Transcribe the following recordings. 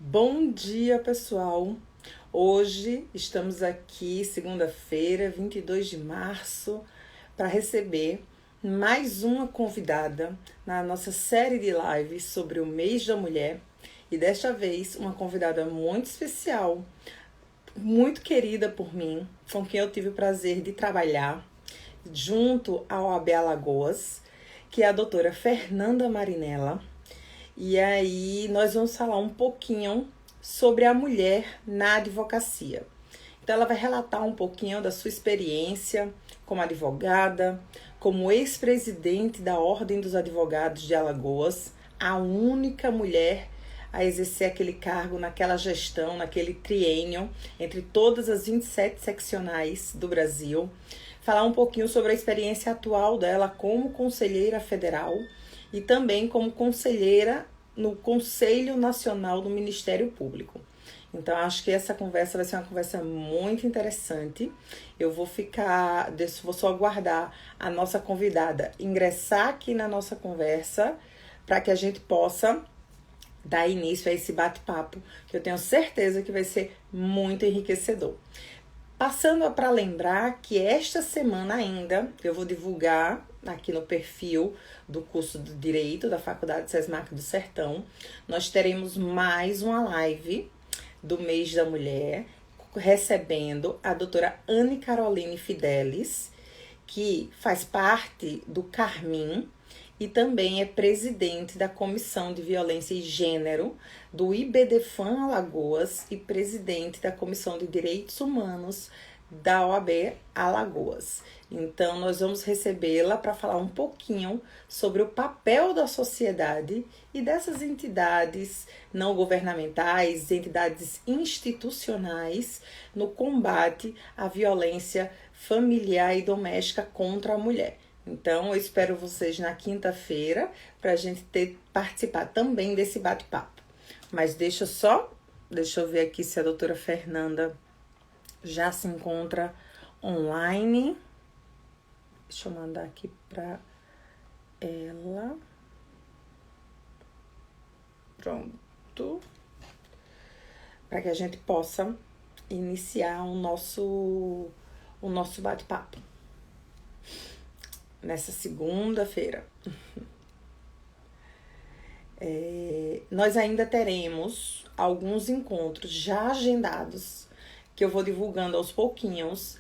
Bom dia, pessoal! Hoje estamos aqui, segunda-feira, 22 de março, para receber mais uma convidada na nossa série de lives sobre o mês da mulher. E desta vez, uma convidada muito especial, muito querida por mim, com quem eu tive o prazer de trabalhar junto ao OAB Alagoas, que é a doutora Fernanda Marinella. E aí nós vamos falar um pouquinho sobre a mulher na advocacia. Então ela vai relatar um pouquinho da sua experiência como advogada, como ex-presidente da Ordem dos Advogados de Alagoas, a única mulher a exercer aquele cargo naquela gestão, naquele triênio, entre todas as 27 seccionais do Brasil. Falar um pouquinho sobre a experiência atual dela como conselheira federal e também como conselheira no Conselho Nacional do Ministério Público. Então, acho que essa conversa vai ser uma conversa muito interessante. Eu vou só aguardar a nossa convidada ingressar aqui na nossa conversa para que a gente possa dar início a esse bate-papo, que eu tenho certeza que vai ser muito enriquecedor. Passando para lembrar que esta semana ainda eu vou divulgar aqui no perfil do curso de Direito da Faculdade SESMAC do Sertão. Nós teremos mais uma live do mês da mulher, recebendo a doutora Anne Caroline Fidelis, que faz parte do Carmim e também é presidente da Comissão de Violência e Gênero do IBDFAN Alagoas e presidente da Comissão de Direitos Humanos da OAB Alagoas. Então, nós vamos recebê-la para falar um pouquinho sobre o papel da sociedade e dessas entidades não governamentais, entidades institucionais no combate à violência familiar e doméstica contra a mulher. Então, eu espero vocês na quinta-feira para a gente participar também desse bate-papo. Mas deixa eu ver aqui se a doutora Fernanda já se encontra online. Deixa eu mandar aqui para ela. Pronto. Para que a gente possa iniciar o nosso bate-papo nessa segunda-feira. Nós ainda teremos alguns encontros já agendados, que eu vou divulgando aos pouquinhos,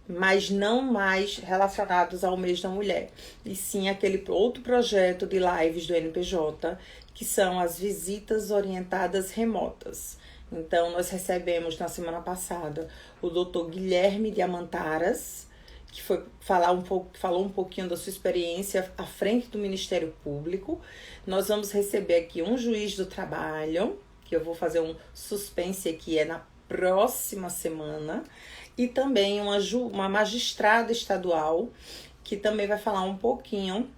mas não mais relacionados ao mês da mulher, e sim aquele outro projeto de lives do NPJ, que são as visitas orientadas remotas. Então, nós recebemos na semana passada o Dr. Guilherme Diamantaras, que falou um pouquinho da sua experiência à frente do Ministério Público. Nós vamos receber aqui um juiz do trabalho, que eu vou fazer um suspense aqui, na próxima semana, e também uma magistrada estadual, que também vai falar um pouquinho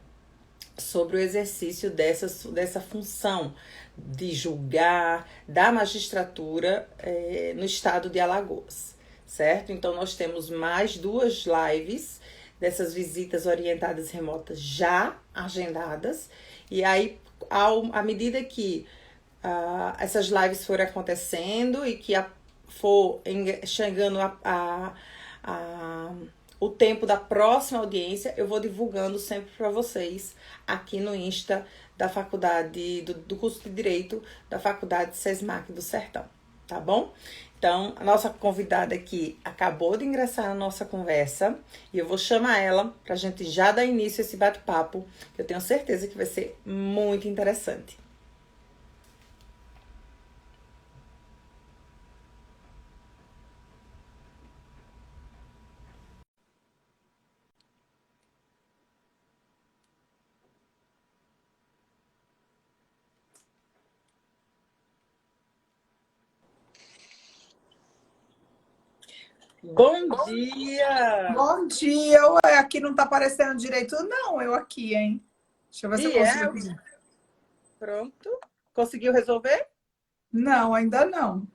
sobre o exercício dessa função de julgar da magistratura no estado de Alagoas, certo? Então, nós temos mais 2 lives dessas visitas orientadas remotas já agendadas, e aí, à medida que essas lives forem acontecendo e que for chegando o tempo da próxima audiência, eu vou divulgando sempre para vocês aqui no Insta da faculdade, do curso de Direito da Faculdade SESMAC do Sertão, tá bom? Então, a nossa convidada aqui acabou de ingressar na nossa conversa e eu vou chamar ela para a gente já dar início a esse bate-papo, que eu tenho certeza que vai ser muito interessante. Bom dia! Bom dia! Ué, aqui não tá aparecendo direito, não, eu aqui, hein? Deixa eu ver se eu consigo pedir. Pronto. Conseguiu resolver? Não, ainda não.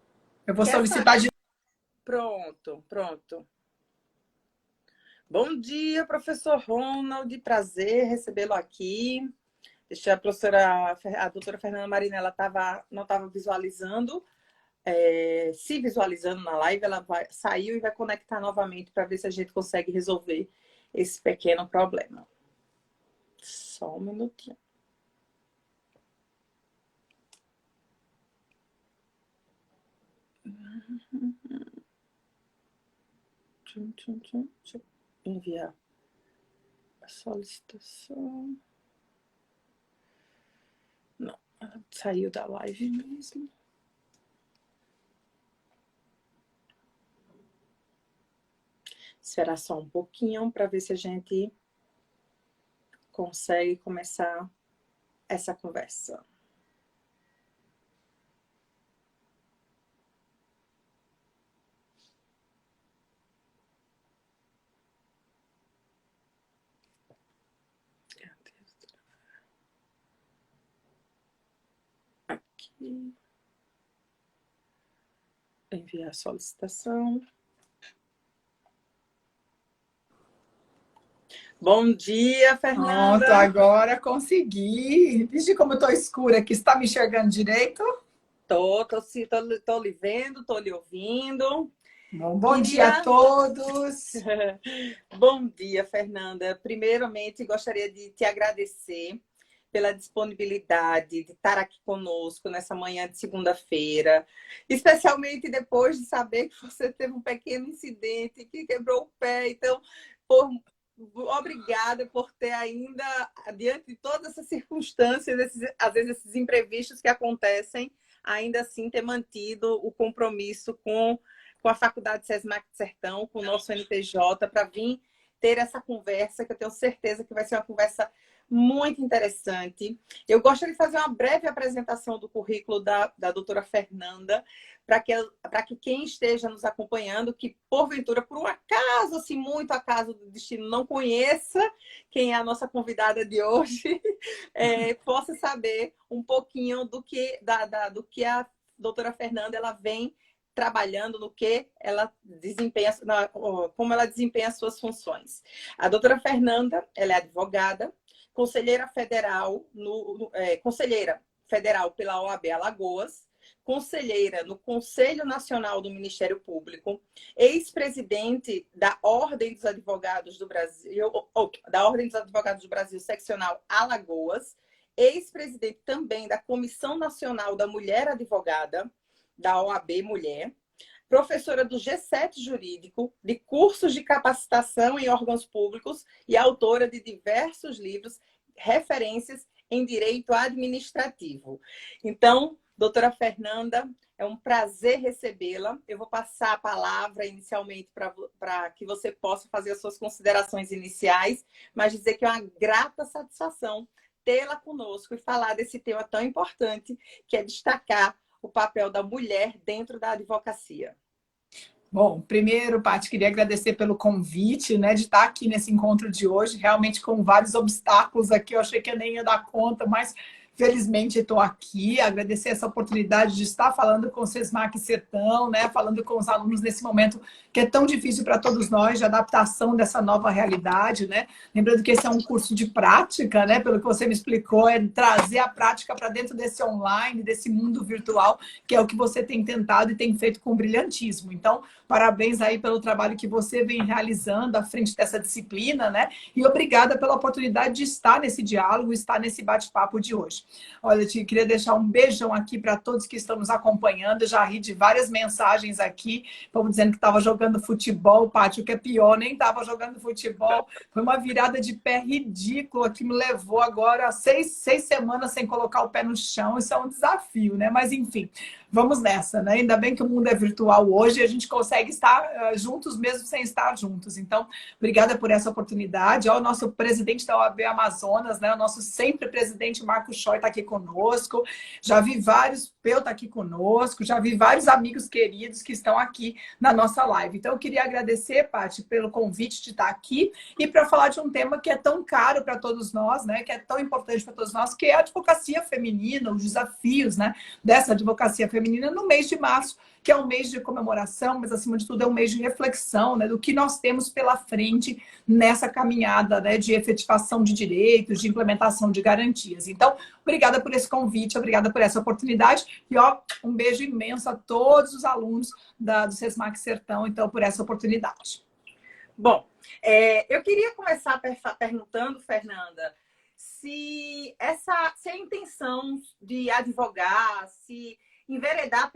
Eu vou Quer solicitar de. Pronto. Bom dia, professor Ronald. Prazer recebê-lo aqui. Deixa a professora, a doutora Fernanda Marina, ela não estava visualizando, se visualizando na live, ela saiu e vai conectar novamente para ver se a gente consegue resolver esse pequeno problema. Só um minutinho. Deixa eu enviar a solicitação. Não, ela saiu da live mesmo. Esperar só um pouquinho para ver se a gente consegue começar essa conversa. Aqui. Enviar a solicitação. Bom dia, Fernanda. Pronto, agora consegui. Vixe, como eu tô escura aqui. Você está me enxergando direito? Tô lhe vendo, tô lhe ouvindo. Bom dia a todos. Bom dia, Fernanda. Primeiramente, gostaria de te agradecer pela disponibilidade de estar aqui conosco nessa manhã de segunda-feira, especialmente depois de saber que você teve um pequeno incidente que quebrou o pé. Então, obrigada por ter ainda, diante de todas essas circunstâncias, às vezes esses imprevistos que acontecem, ainda assim ter mantido o compromisso com a Faculdade SESMAC Sertão, com o nosso NTJ, para vir ter essa conversa, que eu tenho certeza que vai ser uma conversa muito interessante. Eu gostaria de fazer uma breve apresentação do currículo da doutora Fernanda, para que quem esteja nos acompanhando, que porventura, por um acaso, assim, muito acaso do destino, não conheça quem é a nossa convidada de hoje, possa saber um pouquinho do que a doutora Fernanda ela vem trabalhando, no que ela desempenha, como ela desempenha as suas funções. A doutora Fernanda, ela é advogada, conselheira federal, conselheira federal pela OAB Alagoas, conselheira no Conselho Nacional do Ministério Público, ex-presidente da Ordem dos Advogados do Brasil, da Ordem dos Advogados do Brasil, seccional Alagoas, ex-presidente também da Comissão Nacional da Mulher Advogada, da OAB Mulher, professora do G7 Jurídico, de cursos de capacitação em órgãos públicos e autora de diversos livros, referências em direito administrativo. Então, doutora Fernanda, é um prazer recebê-la. Eu vou passar a palavra inicialmente para que você possa fazer as suas considerações iniciais, mas dizer que é uma grata satisfação tê-la conosco e falar desse tema tão importante, que é destacar o papel da mulher dentro da advocacia. Bom, primeiro, Paty, queria agradecer pelo convite, né, de estar aqui nesse encontro de hoje, realmente com vários obstáculos aqui, eu achei que eu nem ia dar conta, mas felizmente estou aqui, agradecer essa oportunidade de estar falando com o SESMAC Sertão, né, falando com os alunos nesse momento que é tão difícil para todos nós, de adaptação dessa nova realidade, né? Lembrando que esse é um curso de prática, né? Pelo que você me explicou, é trazer a prática para dentro desse online, desse mundo virtual, que é o que você tem tentado e tem feito com brilhantismo. Então, parabéns aí pelo trabalho que você vem realizando à frente dessa disciplina, né? E obrigada pela oportunidade de estar nesse diálogo, estar nesse bate-papo de hoje. Olha, eu queria deixar um beijão aqui para todos que estão nos acompanhando. Eu já ri de várias mensagens aqui, vamos dizendo que estava jogando futebol, Paty, o que é pior, nem estava jogando futebol. Foi uma virada de pé ridícula que me levou agora 6 semanas sem colocar o pé no chão. Isso é um desafio, né? Mas enfim, vamos nessa, né? Ainda bem que o mundo é virtual hoje e a gente consegue estar juntos mesmo sem estar juntos. Então, obrigada por essa oportunidade. Ó, o nosso presidente da OAB Amazonas, né? O nosso sempre presidente Marco Choi está aqui conosco. Já vi vários terapeuta aqui conosco, já vi vários amigos queridos que estão aqui na nossa live. Então, eu queria agradecer, Paty, pelo convite de estar aqui e para falar de um tema que é tão caro para todos nós, né? Que é tão importante para todos nós, que é a advocacia feminina, os desafios, né, dessa advocacia feminina no mês de março, que é um mês de comemoração, mas, acima de tudo, é um mês de reflexão, né, do que nós temos pela frente nessa caminhada, né, de efetivação de direitos, de implementação de garantias. Então, obrigada por esse convite, obrigada por essa oportunidade e, ó, um beijo imenso a todos os alunos do SESMAC Sertão, então, por essa oportunidade. Bom, eu queria começar perguntando, Fernanda, se a intenção de advogar, se enveredar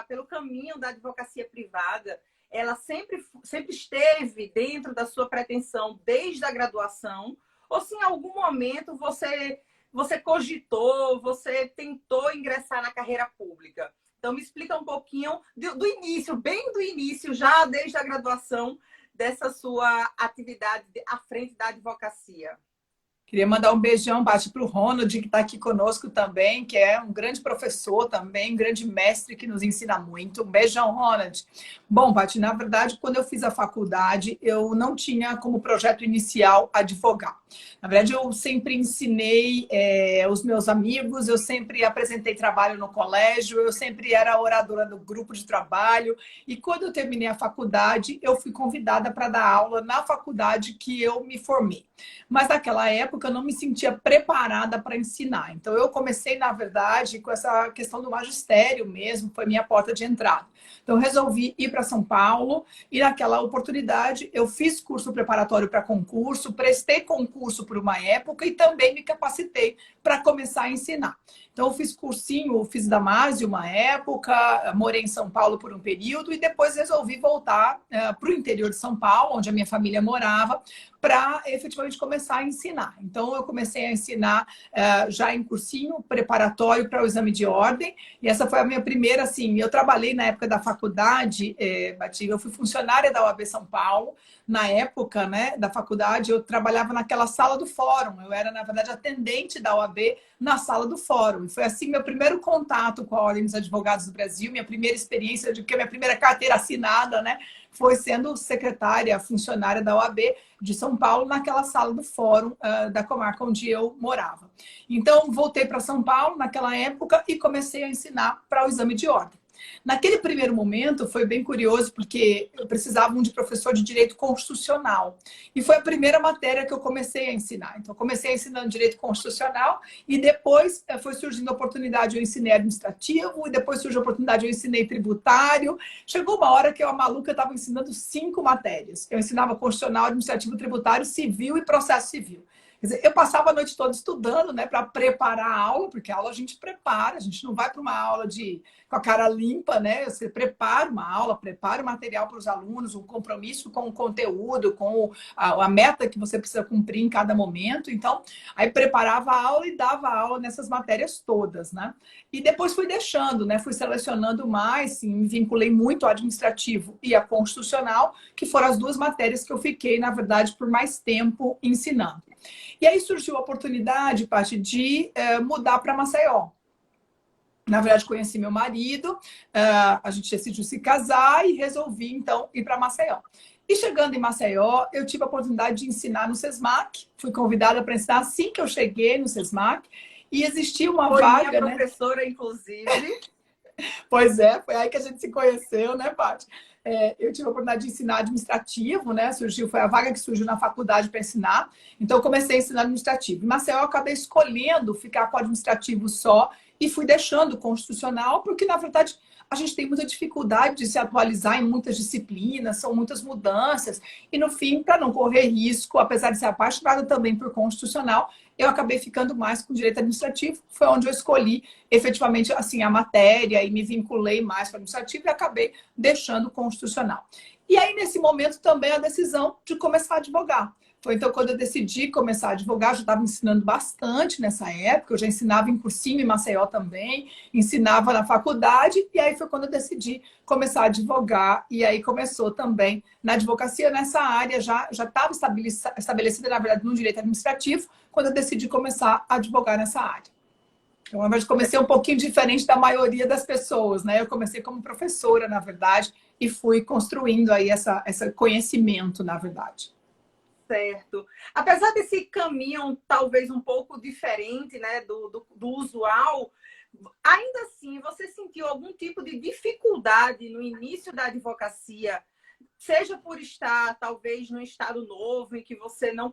pelo caminho da advocacia privada, ela sempre esteve dentro da sua pretensão desde a graduação, ou se em algum momento você cogitou, você tentou ingressar na carreira pública. Então, me explica um pouquinho do início, bem do início, já desde a graduação, dessa sua atividade à frente da advocacia. Queria mandar um beijão, Paty, para o Ronald, que está aqui conosco também, que é um grande professor também, um grande mestre que nos ensina muito. Um beijão, Ronald. Bom, Paty, na verdade, quando eu fiz a faculdade, eu não tinha como projeto inicial advogar. Na verdade, eu sempre ensinei os meus amigos, eu sempre apresentei trabalho no colégio, eu sempre era oradora do grupo de trabalho. E quando eu terminei a faculdade, eu fui convidada para dar aula na faculdade que eu me formei. Mas naquela época eu não me sentia preparada para ensinar. Então eu comecei, na verdade, com essa questão do magistério mesmo, foi minha porta de entrada. Então eu resolvi ir para São Paulo e naquela oportunidade eu fiz curso preparatório para concurso, prestei concurso por uma época e também me capacitei para começar a ensinar. Então eu fiz cursinho, fiz Damásio uma época, morei em São Paulo por um período e depois resolvi voltar para o interior de São Paulo, onde a minha família morava, para efetivamente começar a ensinar. Então, eu comecei a ensinar já em cursinho preparatório para o exame de ordem, e essa foi a minha primeira, assim, eu trabalhei na época da faculdade, eu fui funcionária da OAB São Paulo, na época, né, da faculdade, eu trabalhava naquela sala do fórum, eu era, na verdade, atendente da OAB na sala do fórum, e foi assim meu primeiro contato com a Ordem dos Advogados do Brasil, minha primeira experiência, de que a minha primeira carteira assinada, né, foi sendo secretária, funcionária da OAB de São Paulo, naquela sala do fórum da comarca onde eu morava. Então, voltei para São Paulo naquela época e comecei a ensinar para o exame de ordem. Naquele primeiro momento, foi bem curioso, porque eu precisava de professor de direito constitucional. E foi a primeira matéria que eu comecei a ensinar. Então, eu comecei ensinando direito constitucional e depois foi surgindo a oportunidade, eu ensinei administrativo, e depois surgiu a oportunidade, eu ensinei tributário. Chegou uma hora que eu, a maluca, estava ensinando 5 matérias. Eu ensinava constitucional, administrativo, tributário, civil e processo civil. Quer dizer, eu passava a noite toda estudando, né, para preparar a aula, porque a aula a gente prepara, a gente não vai para uma aula com a cara limpa, né? Você prepara uma aula, prepara o material para os alunos, um compromisso com o conteúdo, com a meta que você precisa cumprir em cada momento. Então, aí preparava a aula e dava aula nessas matérias todas, né? E depois fui deixando, né? Fui selecionando mais, sim, me vinculei muito ao administrativo e à constitucional, que foram as 2 matérias que eu fiquei, na verdade, por mais tempo ensinando. E aí surgiu a oportunidade, Paty, de mudar para Maceió. Na verdade, conheci meu marido, a gente decidiu se casar e resolvi, então, ir para Maceió. E chegando em Maceió, eu tive a oportunidade de ensinar no SESMAC. Fui convidada para ensinar assim que eu cheguei no SESMAC. E existia uma vaga, minha professora, né? Inclusive. Pois é, foi aí que a gente se conheceu, né, Paty? Eu tive a oportunidade de ensinar administrativo, né? Foi a vaga que surgiu na faculdade para ensinar. Então, eu comecei a ensinar administrativo. Em Maceió, eu acabei escolhendo ficar com administrativo só e fui deixando o constitucional, porque, na verdade, a gente tem muita dificuldade de se atualizar em muitas disciplinas, são muitas mudanças. E, no fim, para não correr risco, apesar de ser apaixonada também por constitucional, eu acabei ficando mais com direito administrativo. Foi onde eu escolhi, efetivamente, assim, a matéria e me vinculei mais para o administrativo e acabei deixando o constitucional. E aí, nesse momento, também a decisão de começar a advogar. Foi então quando eu decidi começar a advogar, eu já estava ensinando bastante nessa época, eu já ensinava em cursinho em Maceió também, ensinava na faculdade, e aí foi quando eu decidi começar a advogar, e aí começou também na advocacia, nessa área, já estava estabelecida, na verdade, no direito administrativo, quando eu decidi começar a advogar nessa área. Eu, na verdade, comecei um pouquinho diferente da maioria das pessoas, né? Eu comecei como professora, na verdade, e fui construindo aí esse conhecimento, na verdade. Certo. Apesar desse caminho talvez um pouco diferente, né, do usual, ainda assim você sentiu algum tipo de dificuldade no início da advocacia, seja por estar talvez num estado novo em que você não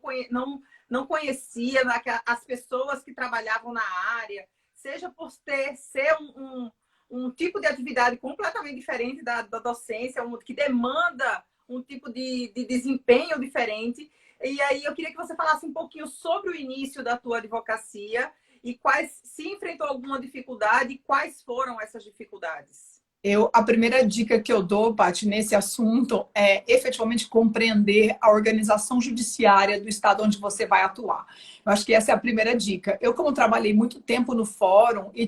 conhecia as pessoas que trabalhavam na área, seja por ser um tipo de atividade completamente diferente da docência, que demanda um tipo de desempenho diferente. E aí eu queria que você falasse um pouquinho sobre o início da tua advocacia e se enfrentou alguma dificuldade e quais foram essas dificuldades. A primeira dica que eu dou, Paty, nesse assunto é efetivamente compreender a organização judiciária do estado onde você vai atuar. Eu acho que essa é a primeira dica. Eu, como trabalhei muito tempo no fórum e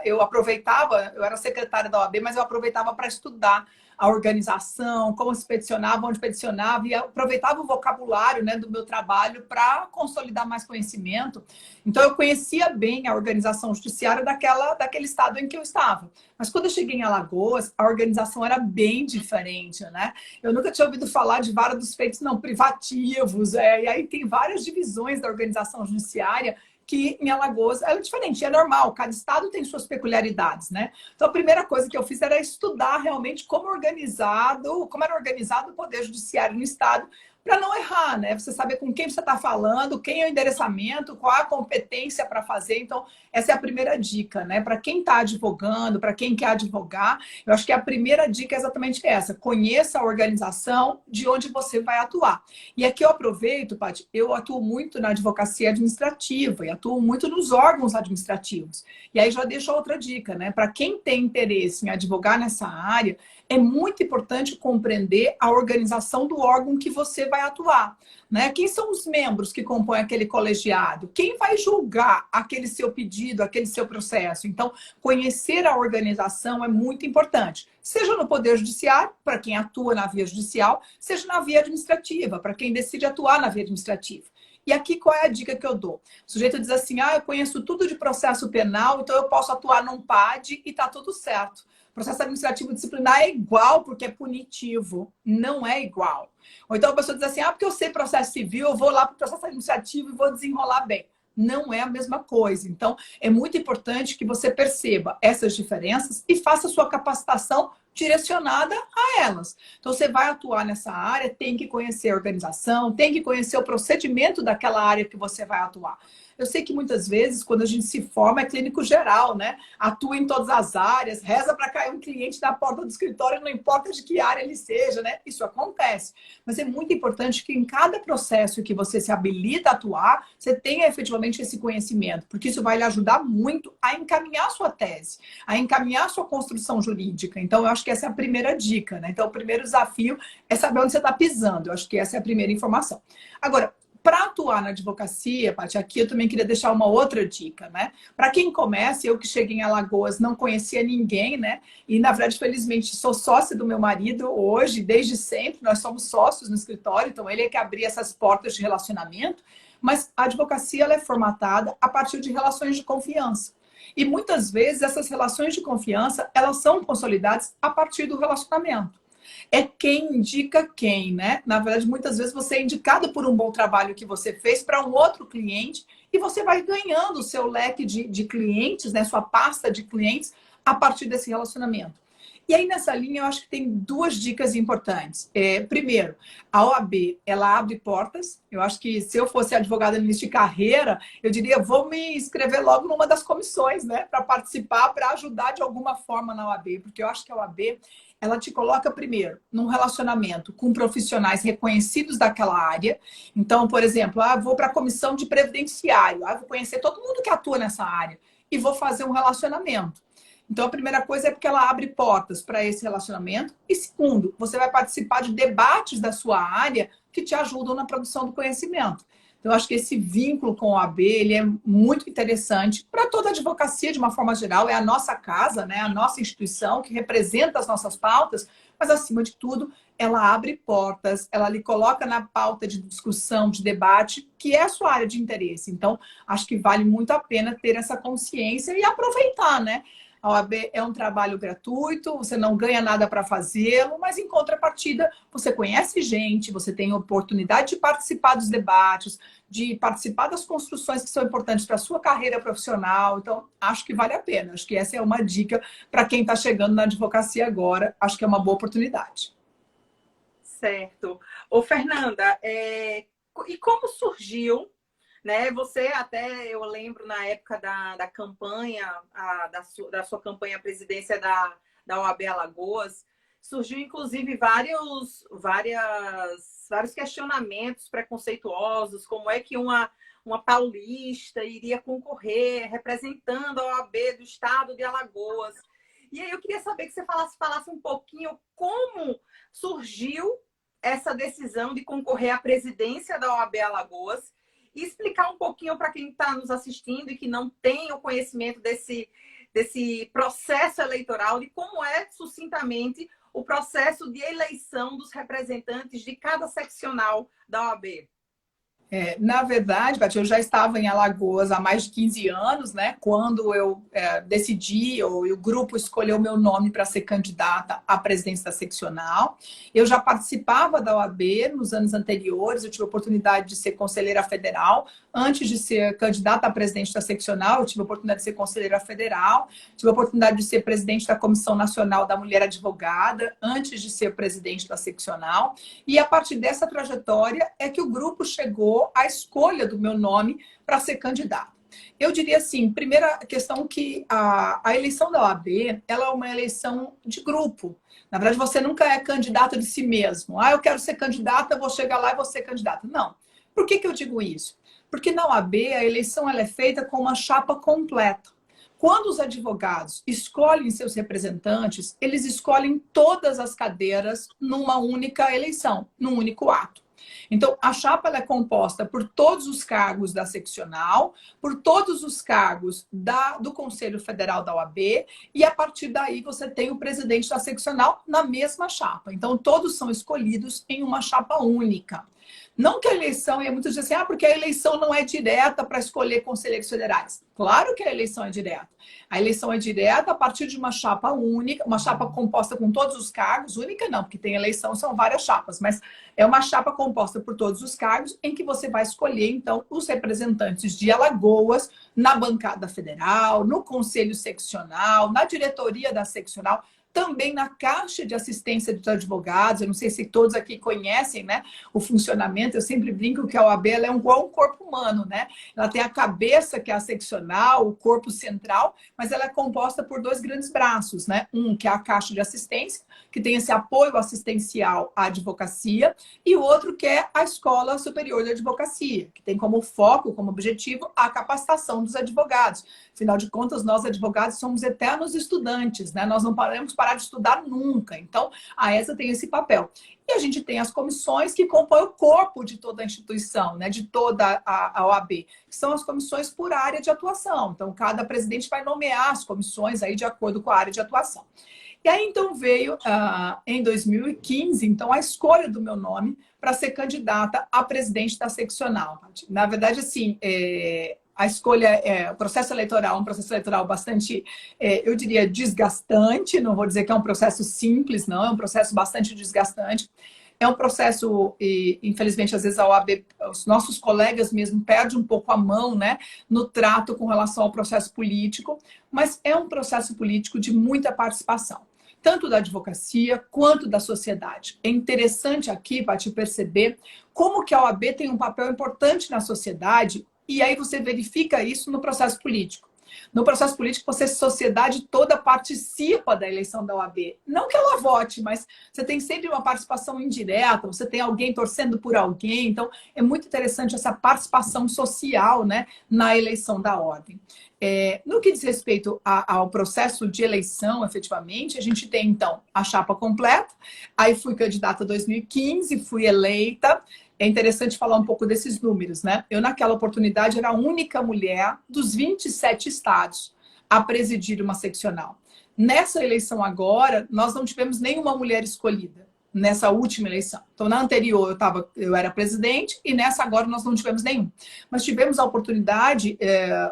eu aproveitava, eu era secretária da OAB, mas eu aproveitava para estudar a organização, como se peticionava, onde peticionava, e aproveitava o vocabulário, né, do meu trabalho para consolidar mais conhecimento. Então, eu conhecia bem a organização judiciária daquele estado em que eu estava. Mas quando eu cheguei em Alagoas, a organização era bem diferente, né? Eu nunca tinha ouvido falar de vara dos feitos não privativos, e aí tem várias divisões da organização judiciária que em Alagoas é diferente, é normal, cada estado tem suas peculiaridades, né? Então a primeira coisa que eu fiz era estudar realmente como era organizado o poder judiciário no estado, para não errar, né? Você saber com quem você está falando, quem é o endereçamento, qual a competência para fazer. Então, essa é a primeira dica, né? Para quem está advogando, para quem quer advogar, eu acho que a primeira dica é exatamente essa: conheça a organização de onde você vai atuar. E aqui eu aproveito, Paty, eu atuo muito na advocacia administrativa e atuo muito nos órgãos administrativos. E aí já deixo outra dica, né? Para quem tem interesse em advogar nessa área, é muito importante compreender a organização do órgão que você vai atuar, né? Quem são os membros que compõem aquele colegiado? Quem vai julgar aquele seu pedido, aquele seu processo? Então, conhecer a organização é muito importante. Seja no Poder Judiciário, para quem atua na via judicial, seja na via administrativa, para quem decide atuar na via administrativa. E aqui qual é a dica que eu dou? O sujeito diz assim: eu conheço tudo de processo penal, então eu posso atuar num PAD e está tudo certo. Processo administrativo disciplinar é igual porque é punitivo. Não é igual. Ou então a pessoa diz assim: porque eu sei processo civil, eu vou lá para o processo administrativo e vou desenrolar bem. Não é a mesma coisa. Então, é muito importante que você perceba essas diferenças e faça a sua capacitação direcionada a elas. Então, você vai atuar nessa área, tem que conhecer a organização, tem que conhecer o procedimento daquela área que você vai atuar. Eu sei que muitas vezes, quando a gente se forma, é clínico geral, né? Atua em todas as áreas, reza para cair um cliente na porta do escritório, não importa de que área ele seja, né? Isso acontece. Mas é muito importante que em cada processo que você se habilita a atuar, você tenha efetivamente esse conhecimento, porque isso vai lhe ajudar muito a encaminhar a sua tese, a encaminhar a sua construção jurídica. Então, eu acho que essa é a primeira dica, né? Então, o primeiro desafio é saber onde você está pisando. Eu acho que essa é a primeira informação. Agora, para atuar na advocacia, Paty, aqui eu também queria deixar uma outra dica, né? Para quem começa, eu que cheguei em Alagoas não conhecia ninguém, né? E, na verdade, felizmente, sou sócia do meu marido hoje, desde sempre. Nós somos sócios no escritório, então ele é que abria essas portas de relacionamento. Mas a advocacia ela é formatada a partir de relações de confiança. E, muitas vezes, essas relações de confiança, elas são consolidadas a partir do relacionamento. É quem indica quem, né? Na verdade, muitas vezes você é indicado por um bom trabalho que você fez para um outro cliente e você vai ganhando o seu leque de clientes, né? Sua pasta de clientes a partir desse relacionamento. E aí, nessa linha, eu acho que tem duas dicas importantes. Primeiro, a OAB, ela abre portas. Eu acho que se eu fosse advogada no início de carreira, eu diria, vou me inscrever logo numa das comissões, né? Para participar, para ajudar de alguma forma na OAB. Porque eu acho que a OAB, ela te coloca primeiro num relacionamento com profissionais reconhecidos daquela área. Então, por exemplo, vou para a comissão de previdenciário, vou conhecer todo mundo que atua nessa área e vou fazer um relacionamento. Então, a primeira coisa é porque ela abre portas para esse relacionamento. E segundo, você vai participar de debates da sua área que te ajudam na produção do conhecimento. Então, eu acho que esse vínculo com a OAB, ele é muito interessante para toda a advocacia, de uma forma geral. É a nossa casa, né? A nossa instituição que representa as nossas pautas, mas, acima de tudo, ela abre portas, ela lhe coloca na pauta de discussão, de debate, que é a sua área de interesse. Então, acho que vale muito a pena ter essa consciência e aproveitar, né? A OAB é um trabalho gratuito, você não ganha nada para fazê-lo, mas em contrapartida, você conhece gente, você tem oportunidade de participar dos debates, de participar das construções que são importantes para a sua carreira profissional. Então, acho que vale a pena. Acho que essa é uma dica para quem está chegando na advocacia agora. Acho que é uma boa oportunidade. Certo. Ô, Fernanda, e como surgiu, né? Você até, eu lembro na época da campanha, da sua campanha à presidência da OAB Alagoas, surgiu inclusive vários questionamentos preconceituosos, como é que uma paulista iria concorrer representando a OAB do estado de Alagoas. E aí eu queria saber que você falasse um pouquinho como surgiu essa decisão de concorrer à presidência da OAB Alagoas e explicar um pouquinho para quem está nos assistindo e que não tem o conhecimento desse processo eleitoral, de como é, sucintamente, o processo de eleição dos representantes de cada seccional da OAB. Na verdade, Beth, eu já estava em Alagoas há mais de 15 anos, né? Quando eu decidi, ou o grupo escolheu meu nome para ser candidata à presidência da seccional. Eu já participava da OAB nos anos anteriores, eu tive a oportunidade de ser conselheira federal. Antes de ser candidata a presidente da seccional, eu tive a oportunidade de ser conselheira federal, tive a oportunidade de ser presidente da Comissão Nacional da Mulher Advogada, antes de ser presidente da seccional. E a partir dessa trajetória é que o grupo chegou à escolha do meu nome para ser candidata. Eu diria assim, primeira questão que a eleição da OAB, ela é uma eleição de grupo. Na verdade, você nunca é candidato de si mesmo. Eu quero ser candidata, eu vou chegar lá e vou ser candidata. Não. Por que eu digo isso? Porque na OAB a eleição ela é feita com uma chapa completa. Quando os advogados escolhem seus representantes, eles escolhem todas as cadeiras numa única eleição, num único ato. Então, a chapa ela é composta por todos os cargos da seccional, por todos os cargos do Conselho Federal da OAB, e a partir daí você tem o presidente da seccional na mesma chapa. Então, todos são escolhidos em uma chapa única. Não que a eleição, e muitos dizem assim, porque a eleição não é direta para escolher conselheiros federais. Claro que a eleição é direta. A eleição é direta a partir de uma chapa única, uma chapa composta com todos os cargos, única não, porque tem eleição, são várias chapas, mas é uma chapa composta por todos os cargos, em que você vai escolher, então, os representantes de Alagoas na bancada federal, no conselho seccional, na diretoria da seccional, também na Caixa de Assistência dos Advogados. Eu não sei se todos aqui conhecem, né, o funcionamento. Eu sempre brinco que a OAB ela é igual um corpo humano, né? Ela tem a cabeça, que é a seccional, o corpo central, mas ela é composta por dois grandes braços, né? Um que é a Caixa de Assistência, que tem esse apoio assistencial à advocacia, e o outro que é a Escola Superior de Advocacia, que tem como foco, como objetivo, a capacitação dos advogados. Afinal de contas, nós advogados somos eternos estudantes, né? Nós não podemos parar de estudar nunca. Então, a ESA tem esse papel. E a gente tem as comissões que compõem o corpo de toda a instituição, né? De toda a OAB, que são as comissões por área de atuação. Então, cada presidente vai nomear as comissões aí de acordo com a área de atuação. E aí, então, veio, em 2015, então, a escolha do meu nome para ser candidata a presidente da seccional. Na verdade, assim, a escolha, o processo eleitoral é um processo eleitoral bastante, eu diria, desgastante. Não vou dizer que é um processo simples, não. É um processo bastante desgastante. É um processo, e infelizmente, às vezes a OAB, os nossos colegas mesmo perdem um pouco a mão, né, no trato com relação ao processo político, mas é um processo político de muita participação, tanto da advocacia quanto da sociedade. É interessante aqui, para te perceber, como que a OAB tem um papel importante na sociedade, e aí você verifica isso no processo político. No processo político, a sociedade toda participa da eleição da OAB. Não que ela vote, mas você tem sempre uma participação indireta, você tem alguém torcendo por alguém. Então, é muito interessante essa participação social, né, na eleição da ordem. No que diz respeito ao processo de eleição, efetivamente, a gente tem, então, a chapa completa. Aí fui candidata em 2015, fui eleita. é interessante falar um pouco desses números, né? Eu, naquela oportunidade, era a única mulher dos 27 estados a presidir uma seccional. Nessa eleição agora, nós não tivemos nenhuma mulher escolhida, nessa última eleição. Então, na anterior, eu era presidente, e nessa agora nós não tivemos nenhum. Mas tivemos a oportunidade,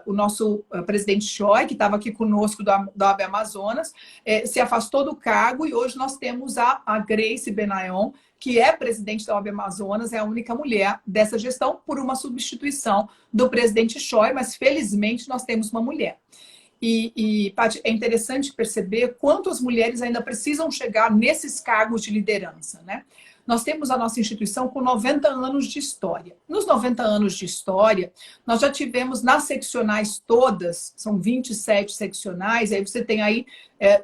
o nosso presidente Choi, que estava aqui conosco da OAB Amazonas, se afastou do cargo, e hoje nós temos a Grace Benayon, que é presidente da OAB Amazonas, é a única mulher dessa gestão, por uma substituição do presidente Choi, mas felizmente nós temos uma mulher. Paty, é interessante perceber quanto as mulheres ainda precisam chegar nesses cargos de liderança, né? Nós temos a nossa instituição com 90 anos de história. Nos 90 anos de história, nós já tivemos nas seccionais todas, são 27 seccionais, aí você tem aí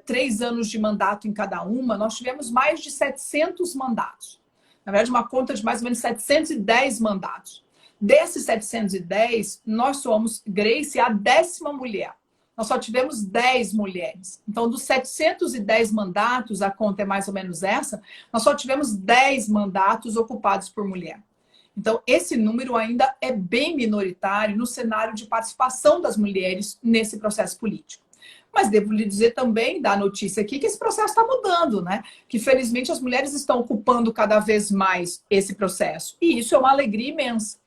3 anos de mandato em cada uma, nós tivemos mais de 700 mandatos. Na verdade, uma conta de mais ou menos 710 mandatos. Desses 710, nós somos, Grace, a 10ª mulher. Nós só tivemos 10 mulheres. Então, dos 710 mandatos, a conta é mais ou menos essa, nós só tivemos 10 mandatos ocupados por mulher. Então, esse número ainda é bem minoritário no cenário de participação das mulheres nesse processo político. Mas devo lhe dizer também, dar a notícia aqui, que esse processo está mudando, né? Que felizmente as mulheres estão ocupando cada vez mais esse processo. E isso é uma alegria imensa.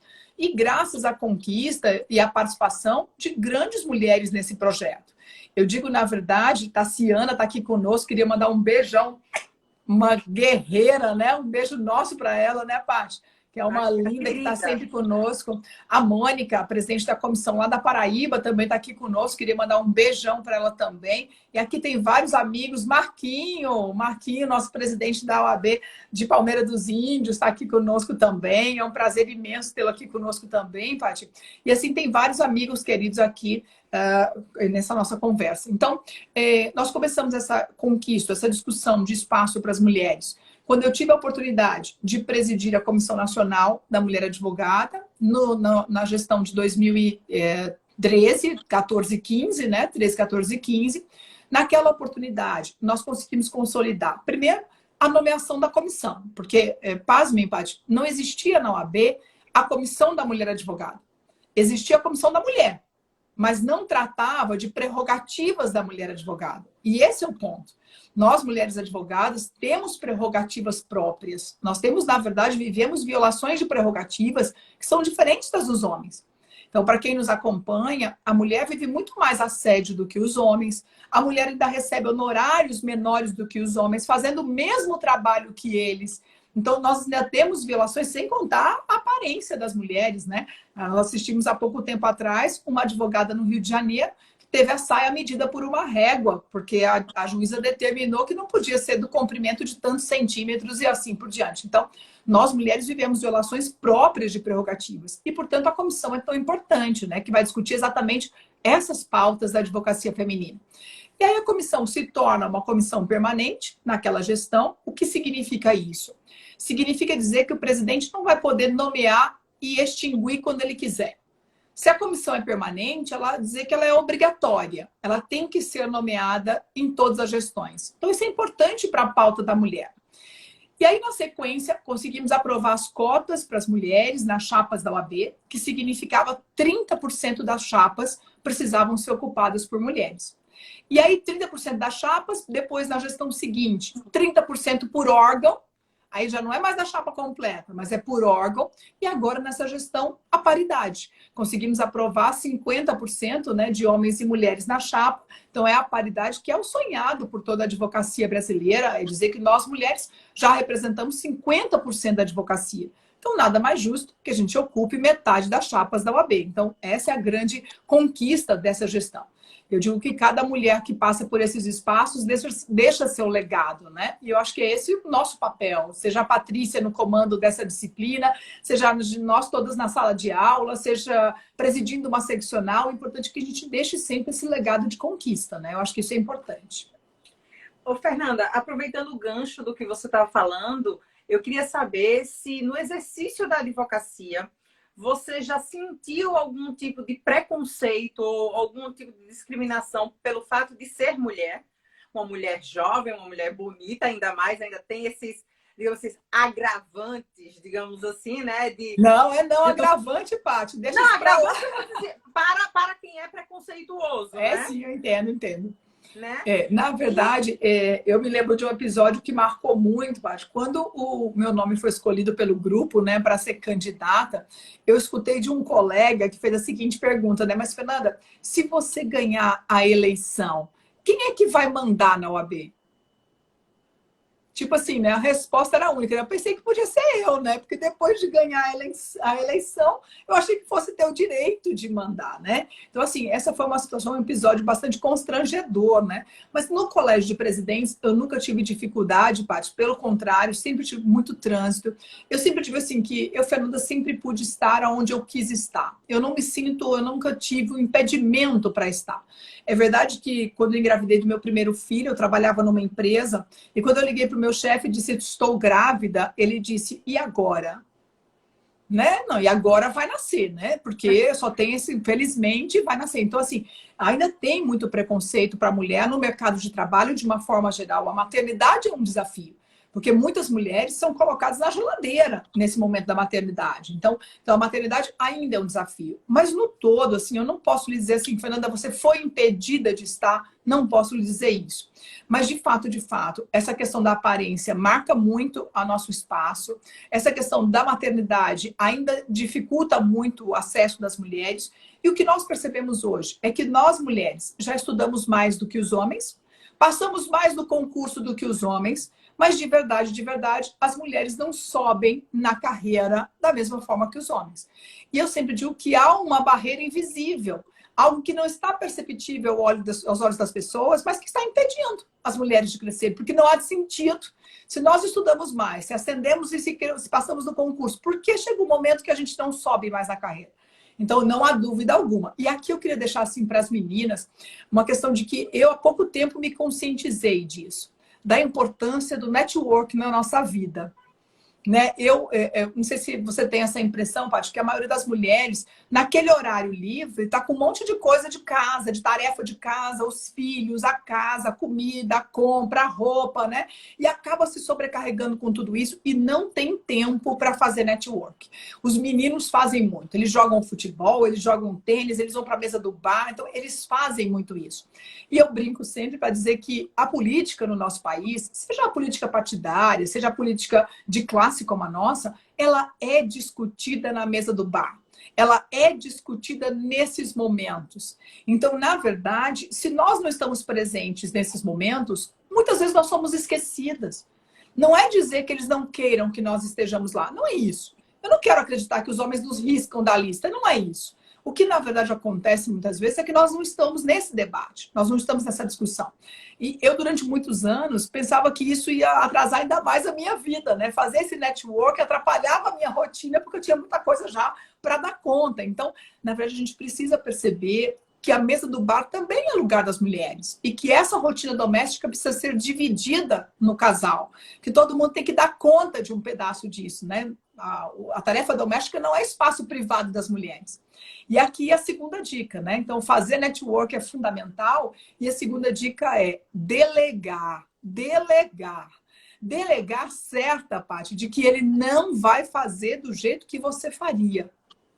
E graças à conquista e à participação de grandes mulheres nesse projeto. Eu digo, na verdade, Tassiana está aqui conosco, queria mandar um beijão, uma guerreira, né? Um beijo nosso para ela, né, Paty? Que é uma linda, que está sempre conosco. A Mônica, a presidente da comissão lá da Paraíba, também está aqui conosco. Queria mandar um beijão para ela também. E aqui tem vários amigos. Marquinho, nosso presidente da OAB de Palmeira dos Índios, está aqui conosco também. É um prazer imenso tê-lo aqui conosco também, Paty. E assim, tem vários amigos queridos aqui nessa nossa conversa. Então, nós começamos essa conquista, essa discussão de espaço para as mulheres, quando eu tive a oportunidade de presidir a Comissão Nacional da Mulher Advogada, na gestão de 2013, 14 e 15, né? 13, 14 e 15. Naquela oportunidade, nós conseguimos consolidar, primeiro, a nomeação da comissão, porque, pasmem, Paty, não existia na OAB a Comissão da Mulher Advogada. Existia a Comissão da Mulher, mas não tratava de prerrogativas da mulher advogada. E esse é o ponto. Nós, mulheres advogadas, temos prerrogativas próprias. Nós temos, na verdade, vivemos violações de prerrogativas que são diferentes das dos homens. Então, para quem nos acompanha, a mulher vive muito mais assédio do que os homens. A mulher ainda recebe honorários menores do que os homens, fazendo o mesmo trabalho que eles. Então, nós ainda temos violações, sem contar a aparência das mulheres, né? Nós assistimos há pouco tempo atrás uma advogada no Rio de Janeiro que teve a saia medida por uma régua, porque a juíza determinou que não podia ser do comprimento de tantos centímetros e assim por diante. Então, nós mulheres vivemos violações próprias de prerrogativas. E, portanto, a comissão é tão importante, né? Que vai discutir exatamente essas pautas da advocacia feminina. E aí a comissão se torna uma comissão permanente naquela gestão. O que significa isso? Significa dizer que o presidente não vai poder nomear e extinguir quando ele quiser. Se a comissão é permanente, ela dizer que ela é obrigatória. Ela tem que ser nomeada em todas as gestões. Então, isso é importante para a pauta da mulher. E aí, na sequência, conseguimos aprovar as cotas para as mulheres nas chapas da OAB, que significava 30% das chapas precisavam ser ocupadas por mulheres. E aí, 30% das chapas, depois na gestão seguinte, 30% por órgão, aí já não é mais da chapa completa, mas é por órgão, e agora nessa gestão, a paridade. Conseguimos aprovar 50%, né, de homens e mulheres na chapa, então é a paridade que é o sonhado por toda a advocacia brasileira, é dizer que nós mulheres já representamos 50% da advocacia. Então, nada mais justo que a gente ocupe metade das chapas da OAB. Então, essa é a grande conquista dessa gestão. Eu digo que cada mulher que passa por esses espaços deixa seu legado, né? E eu acho que é esse o nosso papel. Seja a Patrícia no comando dessa disciplina, seja nós todas na sala de aula, seja presidindo uma seccional, o importante é que a gente deixe sempre esse legado de conquista, né? Eu acho que isso é importante. Ô, Fernanda, aproveitando o gancho do que você estava falando, eu queria saber se no exercício da advocacia você já sentiu algum tipo de preconceito ou algum tipo de discriminação pelo fato de ser mulher? Uma mulher jovem, uma mulher bonita, ainda mais, ainda tem esses digamos assim, agravantes, digamos assim, né? Não, não agravante, Paty. Deixa não, isso pra lá. agravante para quem é preconceituoso, né? Sim, eu entendo. Né? Na verdade, eu me lembro de um episódio que marcou muito, Paty. Quando o meu nome foi escolhido pelo grupo, né, para ser candidata, eu escutei de um colega que fez a seguinte pergunta, né? Mas, Fernanda, se você ganhar a eleição, quem é que vai mandar na OAB? Tipo assim, né? A resposta era única. Eu pensei que podia ser eu, né? Porque depois de ganhar a eleição, eu achei que fosse ter o direito de mandar, né? Então, assim, essa foi uma situação, um episódio bastante constrangedor, né? Mas no colégio de presidentes, eu nunca tive dificuldade, Paty. Pelo contrário, sempre tive muito trânsito. Eu sempre tive assim que eu, Fernanda, sempre pude estar onde eu quis estar. Eu nunca tive um impedimento para estar. É verdade que quando eu engravidei do meu primeiro filho, eu trabalhava numa empresa, e quando eu liguei para o meu chefe e disse, estou grávida, ele disse, e agora? Né? Não, e agora vai nascer, né? Porque só tem esse, infelizmente, vai nascer. Então, assim, ainda tem muito preconceito para a mulher no mercado de trabalho de uma forma geral. A maternidade é um desafio. Porque muitas mulheres são colocadas na geladeira nesse momento da maternidade. Então a maternidade ainda é um desafio. Mas no todo, assim, eu não posso lhe dizer assim, Fernanda, você foi impedida de estar. Não posso lhe dizer isso. Mas, de fato, essa questão da aparência marca muito o nosso espaço. Essa questão da maternidade ainda dificulta muito o acesso das mulheres. E o que nós percebemos hoje é que nós, mulheres, já estudamos mais do que os homens, passamos mais no concurso do que os homens, mas de verdade, as mulheres não sobem na carreira da mesma forma que os homens. E eu sempre digo que há uma barreira invisível, algo que não está perceptível aos olhos das pessoas, mas que está impedindo as mulheres de crescer, porque não há sentido. Se nós estudamos mais, se ascendemos e se passamos no concurso, por que chega um momento que a gente não sobe mais na carreira? Então, não há dúvida alguma. E aqui eu queria deixar assim para as meninas uma questão de que eu há pouco tempo me conscientizei disso, da importância do network na nossa vida. Né? Eu não sei se você tem essa impressão, Paty, que a maioria das mulheres, naquele horário livre, está com um monte de coisa de casa, de tarefa de casa, os filhos, a casa, a comida, a compra, a roupa, né? E acaba se sobrecarregando com tudo isso e não tem tempo para fazer network. Os meninos fazem muito. Eles jogam futebol, eles jogam tênis, eles vão para a mesa do bar, então eles fazem muito isso. E eu brinco sempre para dizer que a política no nosso país, seja a política partidária, seja a política de classe como a nossa, ela é discutida na mesa do bar. Ela é discutida nesses momentos. Então, na verdade, se nós não estamos presentes nesses momentos, muitas vezes nós somos esquecidas. Não é dizer que eles não queiram que nós estejamos lá. Não é isso. Eu não quero acreditar que os homens nos riscam da lista. Não é isso. O que, na verdade, acontece muitas vezes é que nós não estamos nesse debate, nós não estamos nessa discussão. E eu, durante muitos anos, pensava que isso ia atrasar ainda mais a minha vida, né? Fazer esse network atrapalhava a minha rotina, porque eu tinha muita coisa já para dar conta. Então, na verdade, a gente precisa perceber que a mesa do bar também é lugar das mulheres e que essa rotina doméstica precisa ser dividida no casal, que todo mundo tem que dar conta de um pedaço disso, né? A tarefa doméstica não é espaço privado das mulheres. E aqui a segunda dica, né? Então, fazer network é fundamental. E a segunda dica é delegar. Delegar. Delegar certa parte de que ele não vai fazer do jeito que você faria.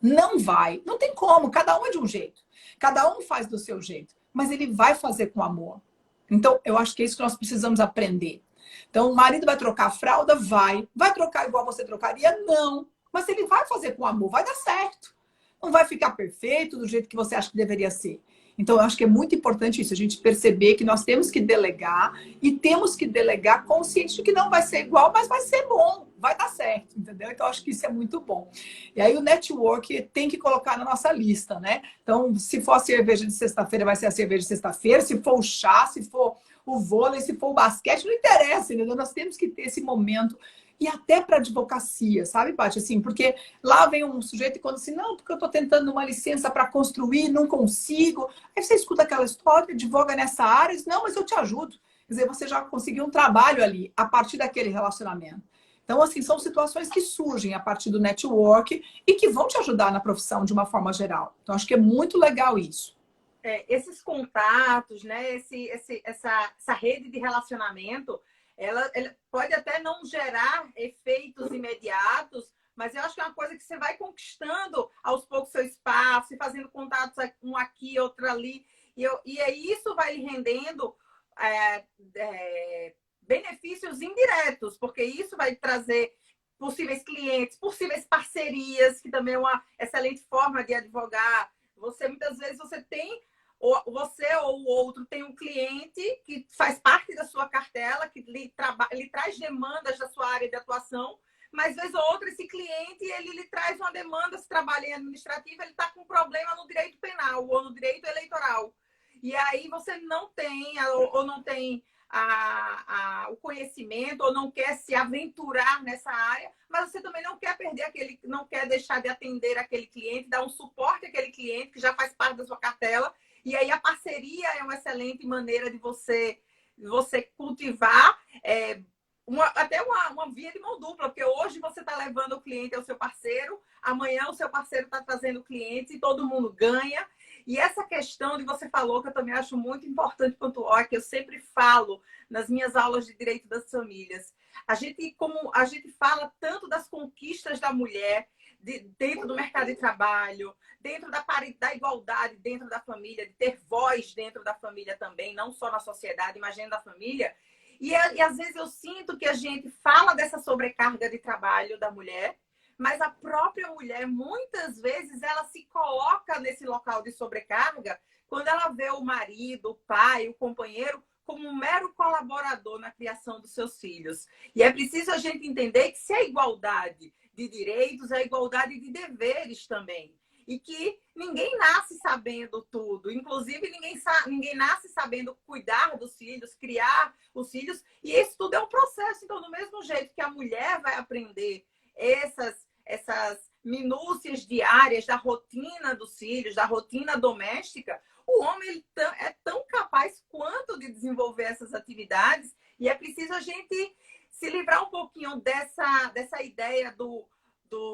Não vai. Não tem como. Cada um é de um jeito. Cada um faz do seu jeito. Mas ele vai fazer com amor. Então, eu acho que é isso que nós precisamos aprender. Então, o marido vai trocar a fralda? Vai. Vai trocar igual você trocaria? Não. Mas ele vai fazer com amor. Vai dar certo. Não vai ficar perfeito do jeito que você acha que deveria ser. Então, eu acho que é muito importante isso, a gente perceber que nós temos que delegar e temos que delegar consciente de que não vai ser igual, mas vai ser bom, vai dar certo, entendeu? Então, eu acho que isso é muito bom. E aí, o network tem que colocar na nossa lista, né? Então, se for a cerveja de sexta-feira, vai ser a cerveja de sexta-feira. Se for o chá, se for o vôlei, se for o basquete, não interessa, entendeu? Nós temos que ter esse momento. E até para advocacia, sabe, Paty? Assim, porque lá vem um sujeito e conta assim, não, porque eu estou tentando uma licença para construir, não consigo. Aí você escuta aquela história, advoga nessa área, diz, não, mas eu te ajudo. Quer dizer, você já conseguiu um trabalho ali, a partir daquele relacionamento. Então, assim, são situações que surgem a partir do network e que vão te ajudar na profissão de uma forma geral. Então, acho que é muito legal isso. Esses contatos, né? Essa rede de relacionamento, ela pode até não gerar efeitos imediatos, mas eu acho que é uma coisa que você vai conquistando aos poucos seu espaço, e fazendo contatos um aqui, outro ali. E aí isso vai lhe rendendo benefícios indiretos, porque isso vai trazer possíveis clientes, possíveis parcerias, que também é uma excelente forma de advogar. Muitas vezes você tem, ou você ou o outro tem um cliente que faz parte da sua cartela, que lhe traz demandas da sua área de atuação, mas vez ou outra esse cliente ele lhe traz uma demanda, se trabalha em administrativa, ele está com um problema no direito penal ou no direito eleitoral. E aí você não tem, ou não tem o conhecimento, ou não quer se aventurar nessa área, mas você também não quer não quer deixar de atender aquele cliente, dar um suporte àquele cliente que já faz parte da sua cartela. E aí a parceria é uma excelente maneira de você cultivar até uma via de mão dupla, porque hoje você está levando o cliente ao seu parceiro, amanhã o seu parceiro está trazendo o cliente e todo mundo ganha. E essa questão de você falou, que eu também acho muito importante pontuar, que eu sempre falo nas minhas aulas de Direito das Famílias. Como a gente fala tanto das conquistas da mulher dentro do mercado de trabalho, dentro da igualdade dentro da família, de ter voz dentro da família também, não só na sociedade, mas dentro da família. E às vezes eu sinto que a gente fala dessa sobrecarga de trabalho da mulher, mas a própria mulher, muitas vezes, ela se coloca nesse local de sobrecarga quando ela vê o marido, o pai, o companheiro como um mero colaborador na criação dos seus filhos. E é preciso a gente entender que se é igualdade de direitos, é igualdade de deveres também. E que ninguém nasce sabendo tudo. Inclusive, ninguém nasce sabendo cuidar dos filhos, criar os filhos. E isso tudo é um processo. Então, do mesmo jeito que a mulher vai aprender essas minúcias diárias da rotina dos filhos, da rotina doméstica, o homem é tão capaz quanto de desenvolver essas atividades. E é preciso a gente se livrar um pouquinho dessa ideia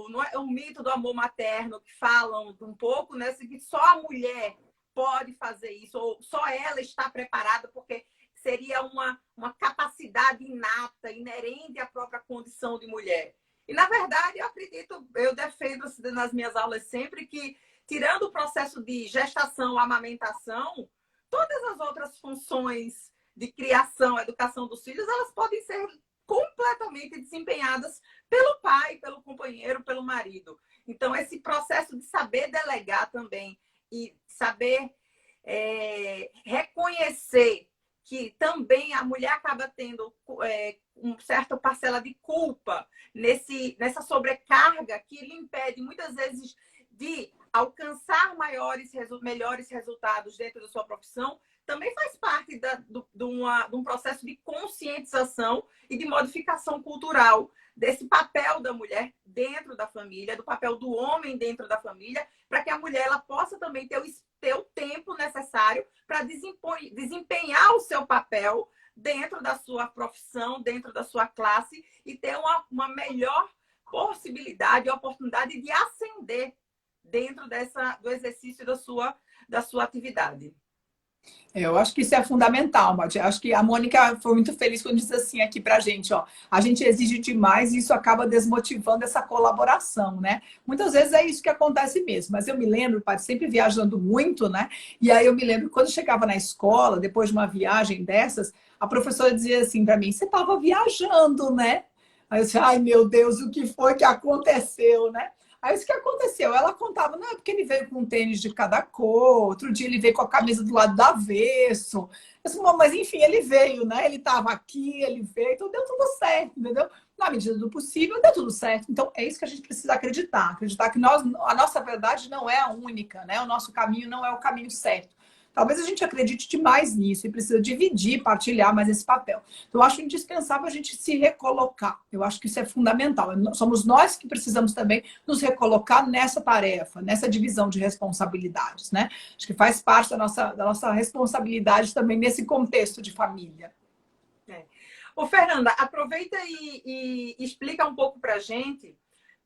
não é o mito do amor materno, que falam um pouco, né, que só a mulher pode fazer isso, ou só ela está preparada, porque seria uma capacidade inata, inerente à própria condição de mulher. E, na verdade, eu defendo nas minhas aulas sempre que, tirando o processo de gestação, amamentação, todas as outras funções de criação, educação dos filhos, elas podem ser completamente desempenhadas pelo pai, pelo companheiro, pelo marido. Então, esse processo de saber delegar também e saber reconhecer que também a mulher acaba tendo uma certa parcela de culpa nessa sobrecarga que lhe impede, muitas vezes, de alcançar melhores resultados dentro da sua profissão, também faz parte de um processo de conscientização e de modificação cultural desse papel da mulher dentro da família, do papel do homem dentro da família, para que a mulher ela possa também ter o tempo necessário para desempenhar o seu papel dentro da sua profissão, dentro da sua classe, e ter uma melhor possibilidade, oportunidade de ascender dentro do exercício da sua atividade. Eu acho que isso é fundamental, Mati. Acho que a Mônica foi muito feliz quando disse assim aqui pra gente, ó. A gente exige demais e isso acaba desmotivando essa colaboração, né? Muitas vezes é isso que acontece mesmo. Mas eu me lembro, Paty, sempre viajando muito, né? E aí eu me lembro, quando chegava na escola, depois de uma viagem dessas, a professora dizia assim pra mim, você estava viajando, né? Aí eu disse, ai meu Deus, o que foi que aconteceu, né? Aí isso que aconteceu, ela contava, não, é porque ele veio com um tênis de cada cor, outro dia ele veio com a camisa do lado do avesso. Eu disse, mas enfim, ele veio, né? Ele estava aqui, ele veio, então deu tudo certo, entendeu? Na medida do possível, deu tudo certo. Então é isso que a gente precisa acreditar que a nossa verdade não é a única, né? O nosso caminho não é o caminho certo. Talvez a gente acredite demais nisso e precisa dividir, partilhar mais esse papel. Então, eu acho indispensável a gente se recolocar. Eu acho que isso é fundamental. Somos nós que precisamos também nos recolocar nessa tarefa, nessa divisão de responsabilidades, né? Acho que faz parte da nossa responsabilidade também nesse contexto de família. Ô, Fernanda, aproveita e explica um pouco para a gente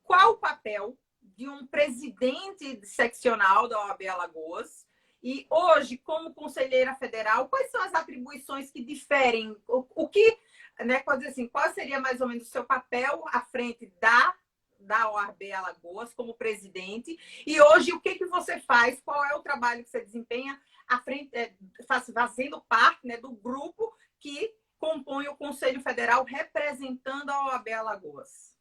qual o papel de um presidente seccional da OAB Alagoas. E hoje, como conselheira federal, quais são as atribuições que diferem? O que né, pode dizer assim, qual seria mais ou menos o seu papel à frente da OAB Alagoas como presidente? E hoje, o que você faz? Qual é o trabalho que você desempenha à frente, fazendo parte, né, do grupo que compõe o Conselho Federal representando a OAB Alagoas?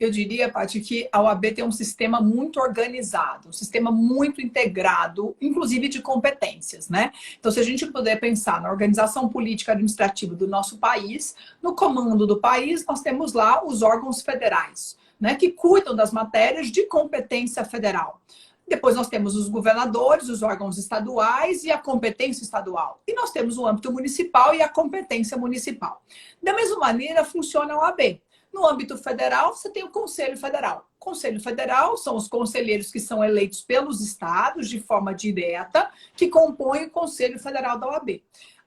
Eu diria, Paty, que a OAB tem um sistema muito organizado, um sistema muito integrado, inclusive de competências, né? Então, se a gente puder pensar na organização política administrativa do nosso país, no comando do país, nós temos lá os órgãos federais, né, que cuidam das matérias de competência federal. Depois nós temos os governadores, os órgãos estaduais e a competência estadual. E nós temos o âmbito municipal e a competência municipal. Da mesma maneira, funciona a OAB. No âmbito federal, você tem o Conselho Federal. O Conselho Federal são os conselheiros que são eleitos pelos estados de forma direta, que compõem o Conselho Federal da OAB.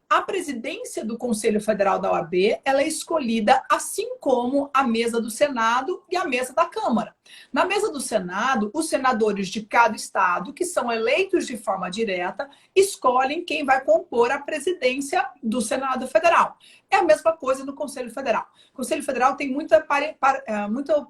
A presidência do Conselho Federal da OAB, ela é escolhida assim como a mesa do Senado e a mesa da Câmara. Na mesa do Senado, os senadores de cada estado, que são eleitos de forma direta, escolhem quem vai compor a presidência do Senado Federal. É a mesma coisa no Conselho Federal. O Conselho Federal tem muito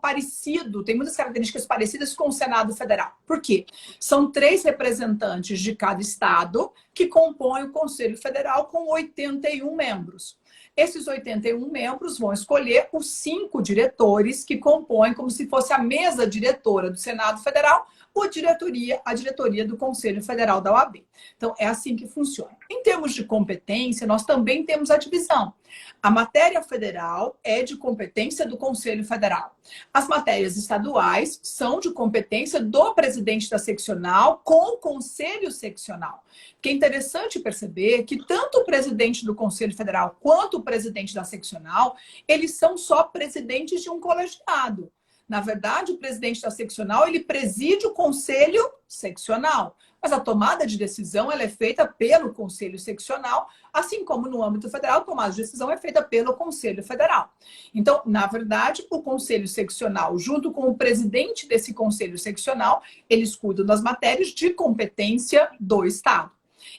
parecido, tem muitas características parecidas com o Senado Federal. Por quê? São 3 representantes de cada estado que compõem o Conselho Federal com 81 membros. Esses 81 membros vão escolher os 5 diretores que compõem como se fosse a mesa diretora do Senado Federal ou a diretoria do Conselho Federal da OAB. Então, é assim que funciona. Em termos de competência, nós também temos a divisão. A matéria federal é de competência do Conselho Federal. As matérias estaduais são de competência do presidente da seccional com o Conselho Seccional. Que é interessante perceber que tanto o presidente do Conselho Federal quanto o presidente da seccional, eles são só presidentes de um colegiado. Na verdade, o presidente da seccional, ele preside o conselho seccional. Mas a tomada de decisão ela é feita pelo conselho seccional, assim como no âmbito federal, a tomada de decisão é feita pelo Conselho Federal. Então, na verdade, o conselho seccional, junto com o presidente desse conselho seccional, eles cuidam das matérias de competência do Estado.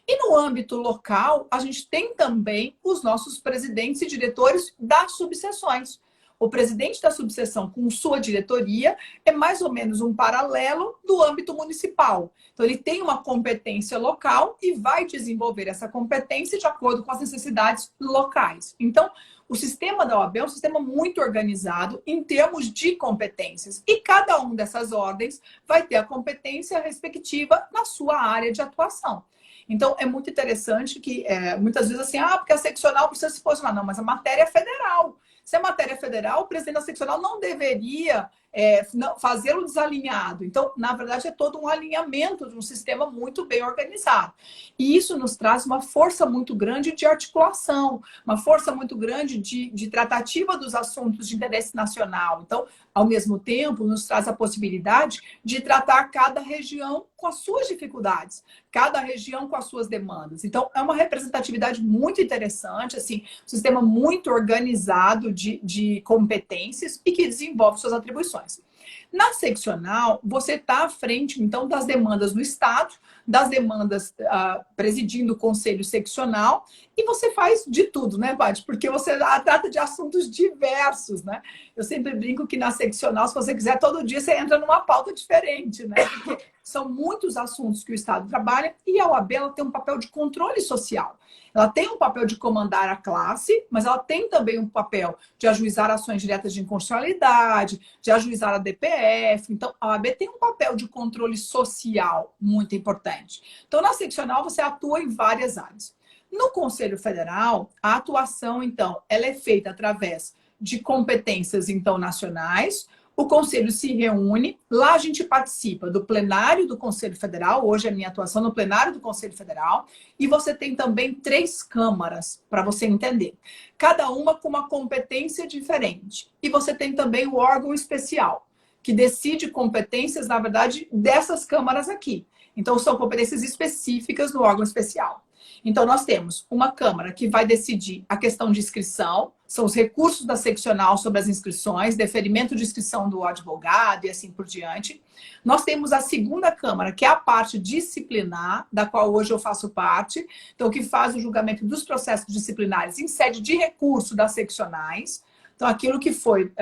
E no âmbito local, a gente tem também os nossos presidentes e diretores das subseções. O presidente da subseção, com sua diretoria, é mais ou menos um paralelo do âmbito municipal. Então, ele tem uma competência local e vai desenvolver essa competência de acordo com as necessidades locais. Então, o sistema da OAB é um sistema muito organizado em termos de competências. E cada uma dessas ordens vai ter a competência respectiva na sua área de atuação. Então, é muito interessante que, muitas vezes, assim, porque a seccional precisa se posicionar. Não, mas a matéria é federal. Se é matéria federal, o presidente da seccional não deveria fazer o desalinhado. Então, na verdade, é todo um alinhamento de um sistema muito bem organizado. E isso nos traz uma força muito grande de articulação, uma força muito grande de tratativa dos assuntos de interesse nacional. Então, ao mesmo tempo, nos traz a possibilidade de tratar cada região com as suas dificuldades, cada região com as suas demandas. Então, é uma representatividade muito interessante, assim, um sistema muito organizado de competências e que desenvolve suas atribuições. Na seccional, você está à frente, então, das demandas do Estado, das demandas presidindo o Conselho Seccional, e você faz de tudo, né, Paty? Porque você trata de assuntos diversos, né? Eu sempre brinco que na seccional, se você quiser, todo dia você entra numa pauta diferente, né? Porque são muitos assuntos que o Estado trabalha e a OAB ela tem um papel de controle social. Ela tem um papel de comandar a classe, mas ela tem também um papel de ajuizar ações diretas de inconstitucionalidade, de ajuizar a DPF. Então, a OAB tem um papel de controle social muito importante. Então, na seccional, você atua em várias áreas. No Conselho Federal, a atuação, então, ela é feita através de competências, então, nacionais. O Conselho se reúne, lá a gente participa do plenário do Conselho Federal, hoje é a minha atuação no plenário do Conselho Federal, e você tem também 3 câmaras, para você entender. Cada uma com uma competência diferente. E você tem também o órgão especial, que decide competências, na verdade, dessas câmaras aqui. Então, são competências específicas no órgão especial. Então, nós temos uma Câmara que vai decidir a questão de inscrição são os recursos da seccional sobre as inscrições, deferimento de inscrição do advogado e assim por diante. Nós temos a segunda Câmara, que é a parte disciplinar, da qual hoje eu faço parte, então que faz o julgamento dos processos disciplinares em sede de recurso das seccionais. Então, aquilo que foi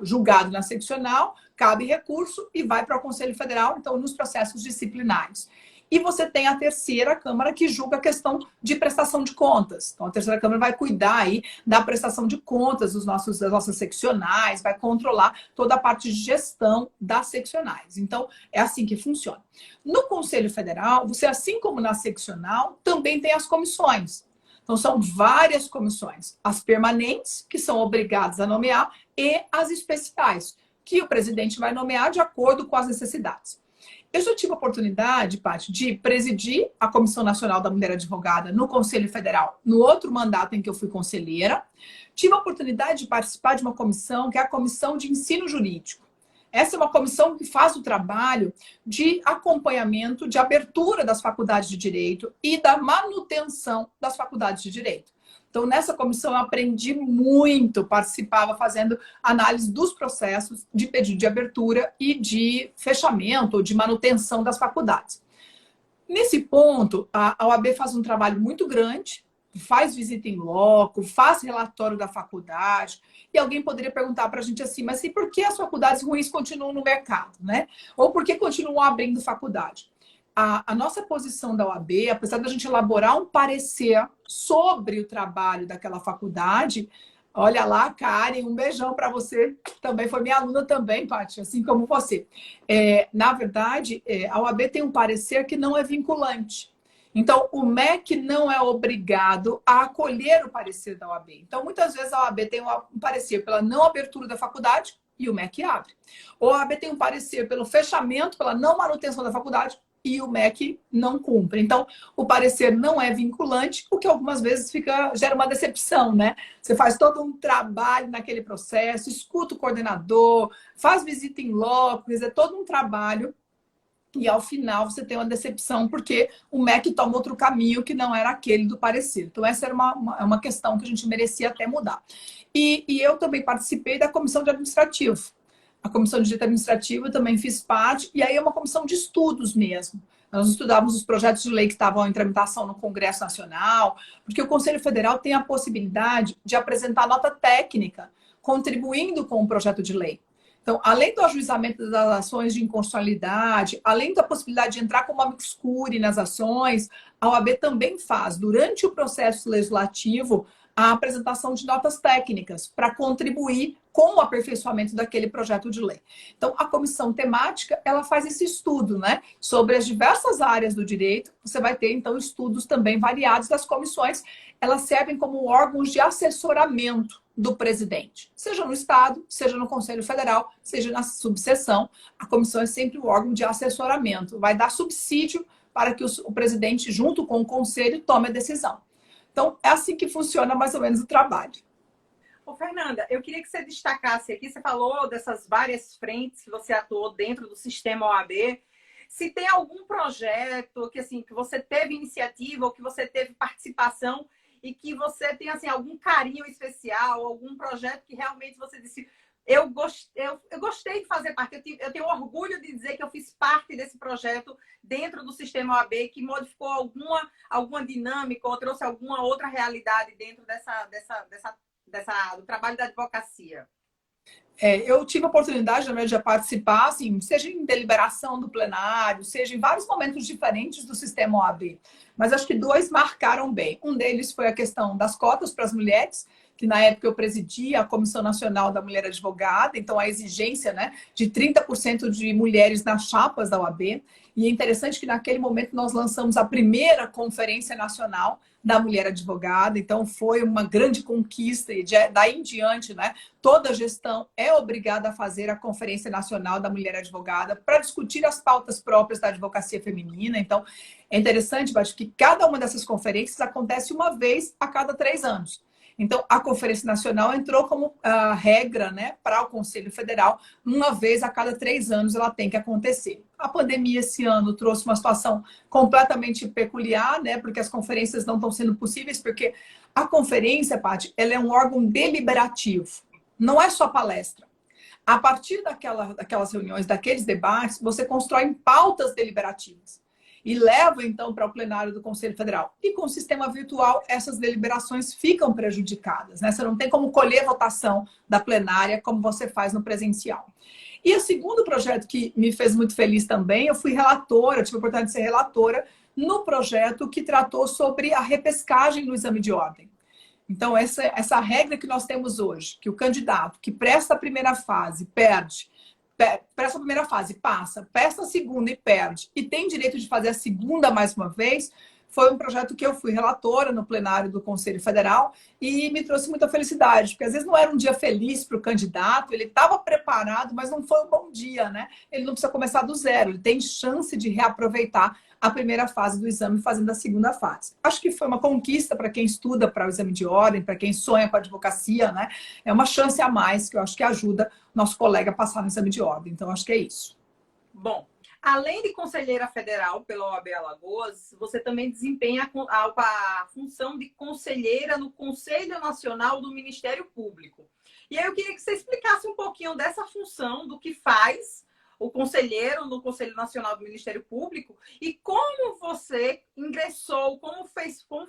julgado na seccional, cabe recurso e vai para o Conselho Federal, então, nos processos disciplinares. E você tem a terceira Câmara que julga a questão de prestação de contas. Então, a terceira Câmara vai cuidar aí da prestação de contas das nossas seccionais, vai controlar toda a parte de gestão das seccionais. Então, é assim que funciona. No Conselho Federal, você, assim como na seccional, também tem as comissões. Então, são várias comissões. As permanentes, que são obrigadas a nomear, e as especiais, que o presidente vai nomear de acordo com as necessidades. Eu já tive a oportunidade, Paty, de presidir a Comissão Nacional da Mulher Advogada no Conselho Federal, no outro mandato em que eu fui conselheira. Tive a oportunidade de participar de uma comissão, que é a Comissão de Ensino Jurídico. Essa é uma comissão que faz o trabalho de acompanhamento, de abertura das faculdades de direito e da manutenção das faculdades de direito. Então, nessa comissão eu aprendi muito, participava fazendo análise dos processos de pedido de abertura e de fechamento ou de manutenção das faculdades. Nesse ponto, a OAB faz um trabalho muito grande, faz visita em loco, faz relatório da faculdade, e alguém poderia perguntar para a gente assim, mas e por que as faculdades ruins continuam no mercado, né? Ou por que continuam abrindo faculdade? A nossa posição da OAB, apesar da gente elaborar um parecer sobre o trabalho daquela faculdade, olha lá, Karen, um beijão para você, também foi minha aluna também, Paty, assim como você. Na verdade, a OAB tem um parecer que não é vinculante. Então, o MEC não é obrigado a acolher o parecer da OAB. Então, muitas vezes a OAB tem um parecer pela não abertura da faculdade e o MEC abre. Ou a OAB tem um parecer pelo fechamento, pela não manutenção da faculdade e o MEC não cumpre. Então, o parecer não é vinculante, o que algumas vezes gera uma decepção, né? Você faz todo um trabalho naquele processo, escuta o coordenador, faz visita em loco, quer dizer, todo um trabalho, e ao final você tem uma decepção porque o MEC toma outro caminho que não era aquele do parecer. Então, essa era uma questão que a gente merecia até mudar. E eu também participei da comissão de administrativo. A Comissão de Direito Administrativo eu também fiz parte, e aí é uma comissão de estudos mesmo. Nós estudávamos os projetos de lei que estavam em tramitação no Congresso Nacional, porque o Conselho Federal tem a possibilidade de apresentar nota técnica, contribuindo com o projeto de lei. Então, além do ajuizamento das ações de inconstitucionalidade, além da possibilidade de entrar como amicus curiae nas ações, a OAB também faz, durante o processo legislativo, a apresentação de notas técnicas para contribuir com o aperfeiçoamento daquele projeto de lei. Então, a comissão temática, ela faz esse estudo, né, sobre as diversas áreas do direito. Você vai ter, então, estudos também variados das comissões. Elas servem como órgãos de assessoramento do presidente, seja no Estado, seja no Conselho Federal, seja na subseção. A comissão é sempre o órgão de assessoramento. Vai dar subsídio para que o presidente, junto com o conselho, tome a decisão. Então, é assim que funciona mais ou menos o trabalho. Ô, Fernanda, eu queria que você destacasse aqui, você falou dessas várias frentes que você atuou dentro do sistema OAB. Se tem algum projeto que, assim, que você teve iniciativa ou que você teve participação e que você tem assim, algum carinho especial, algum projeto que realmente você disse, eu gostei de fazer parte, eu tenho orgulho de dizer que eu fiz parte desse projeto dentro do sistema OAB, que modificou alguma dinâmica ou trouxe alguma outra realidade dentro do trabalho da advocacia. Eu tive a oportunidade também de participar, assim, seja em deliberação do plenário, seja em vários momentos diferentes do sistema OAB. Mas acho que dois marcaram bem. Um deles foi a questão das cotas para as mulheres, que na época eu presidia a Comissão Nacional da Mulher Advogada, então a exigência, né, de 30% de mulheres nas chapas da OAB. E é interessante que naquele momento nós lançamos a primeira Conferência Nacional da Mulher Advogada, então foi uma grande conquista e daí em diante, né, toda gestão é obrigada a fazer a Conferência Nacional da Mulher Advogada para discutir as pautas próprias da advocacia feminina. Então, é interessante, acho que cada uma dessas conferências acontece uma vez a cada 3 anos. Então, a Conferência Nacional entrou como regra, né, para o Conselho Federal, uma vez a cada 3 anos ela tem que acontecer. A pandemia esse ano trouxe uma situação completamente peculiar, né, porque as conferências não estão sendo possíveis, porque A conferência, Paty, ela é um órgão deliberativo. Não é só palestra. A partir daquelas reuniões, daqueles debates, você constrói pautas deliberativas e leva, então, para o plenário do Conselho Federal. E com o sistema virtual, essas deliberações ficam prejudicadas, né? Você não tem como colher votação da plenária como você faz no presencial. E o segundo projeto que me fez muito feliz também, eu fui relatora, tive a oportunidade de ser relatora no projeto que tratou sobre a repescagem no exame de ordem. Então, essa regra que nós temos hoje, que o candidato que presta a primeira fase, perde, presta a primeira fase, passa, presta a segunda e perde, e tem direito de fazer a segunda mais uma vez, foi um projeto que eu fui relatora no plenário do Conselho Federal e me trouxe muita felicidade, porque às vezes não era um dia feliz para o candidato, ele estava preparado, mas não foi um bom dia, né? Ele não precisa começar do zero, ele tem chance de reaproveitar a primeira fase do exame fazendo a segunda fase. Acho que foi uma conquista para quem estuda para o exame de ordem, para quem sonha com a advocacia, né? É uma chance a mais que eu acho que ajuda nosso colega a passar no exame de ordem. Então, acho que é isso. Bom, além de conselheira federal pela OAB Alagoas, você também desempenha a função de conselheira no Conselho Nacional do Ministério Público. E aí eu queria que você explicasse um pouquinho dessa função, do que faz o conselheiro no Conselho Nacional do Ministério Público e como você ingressou, como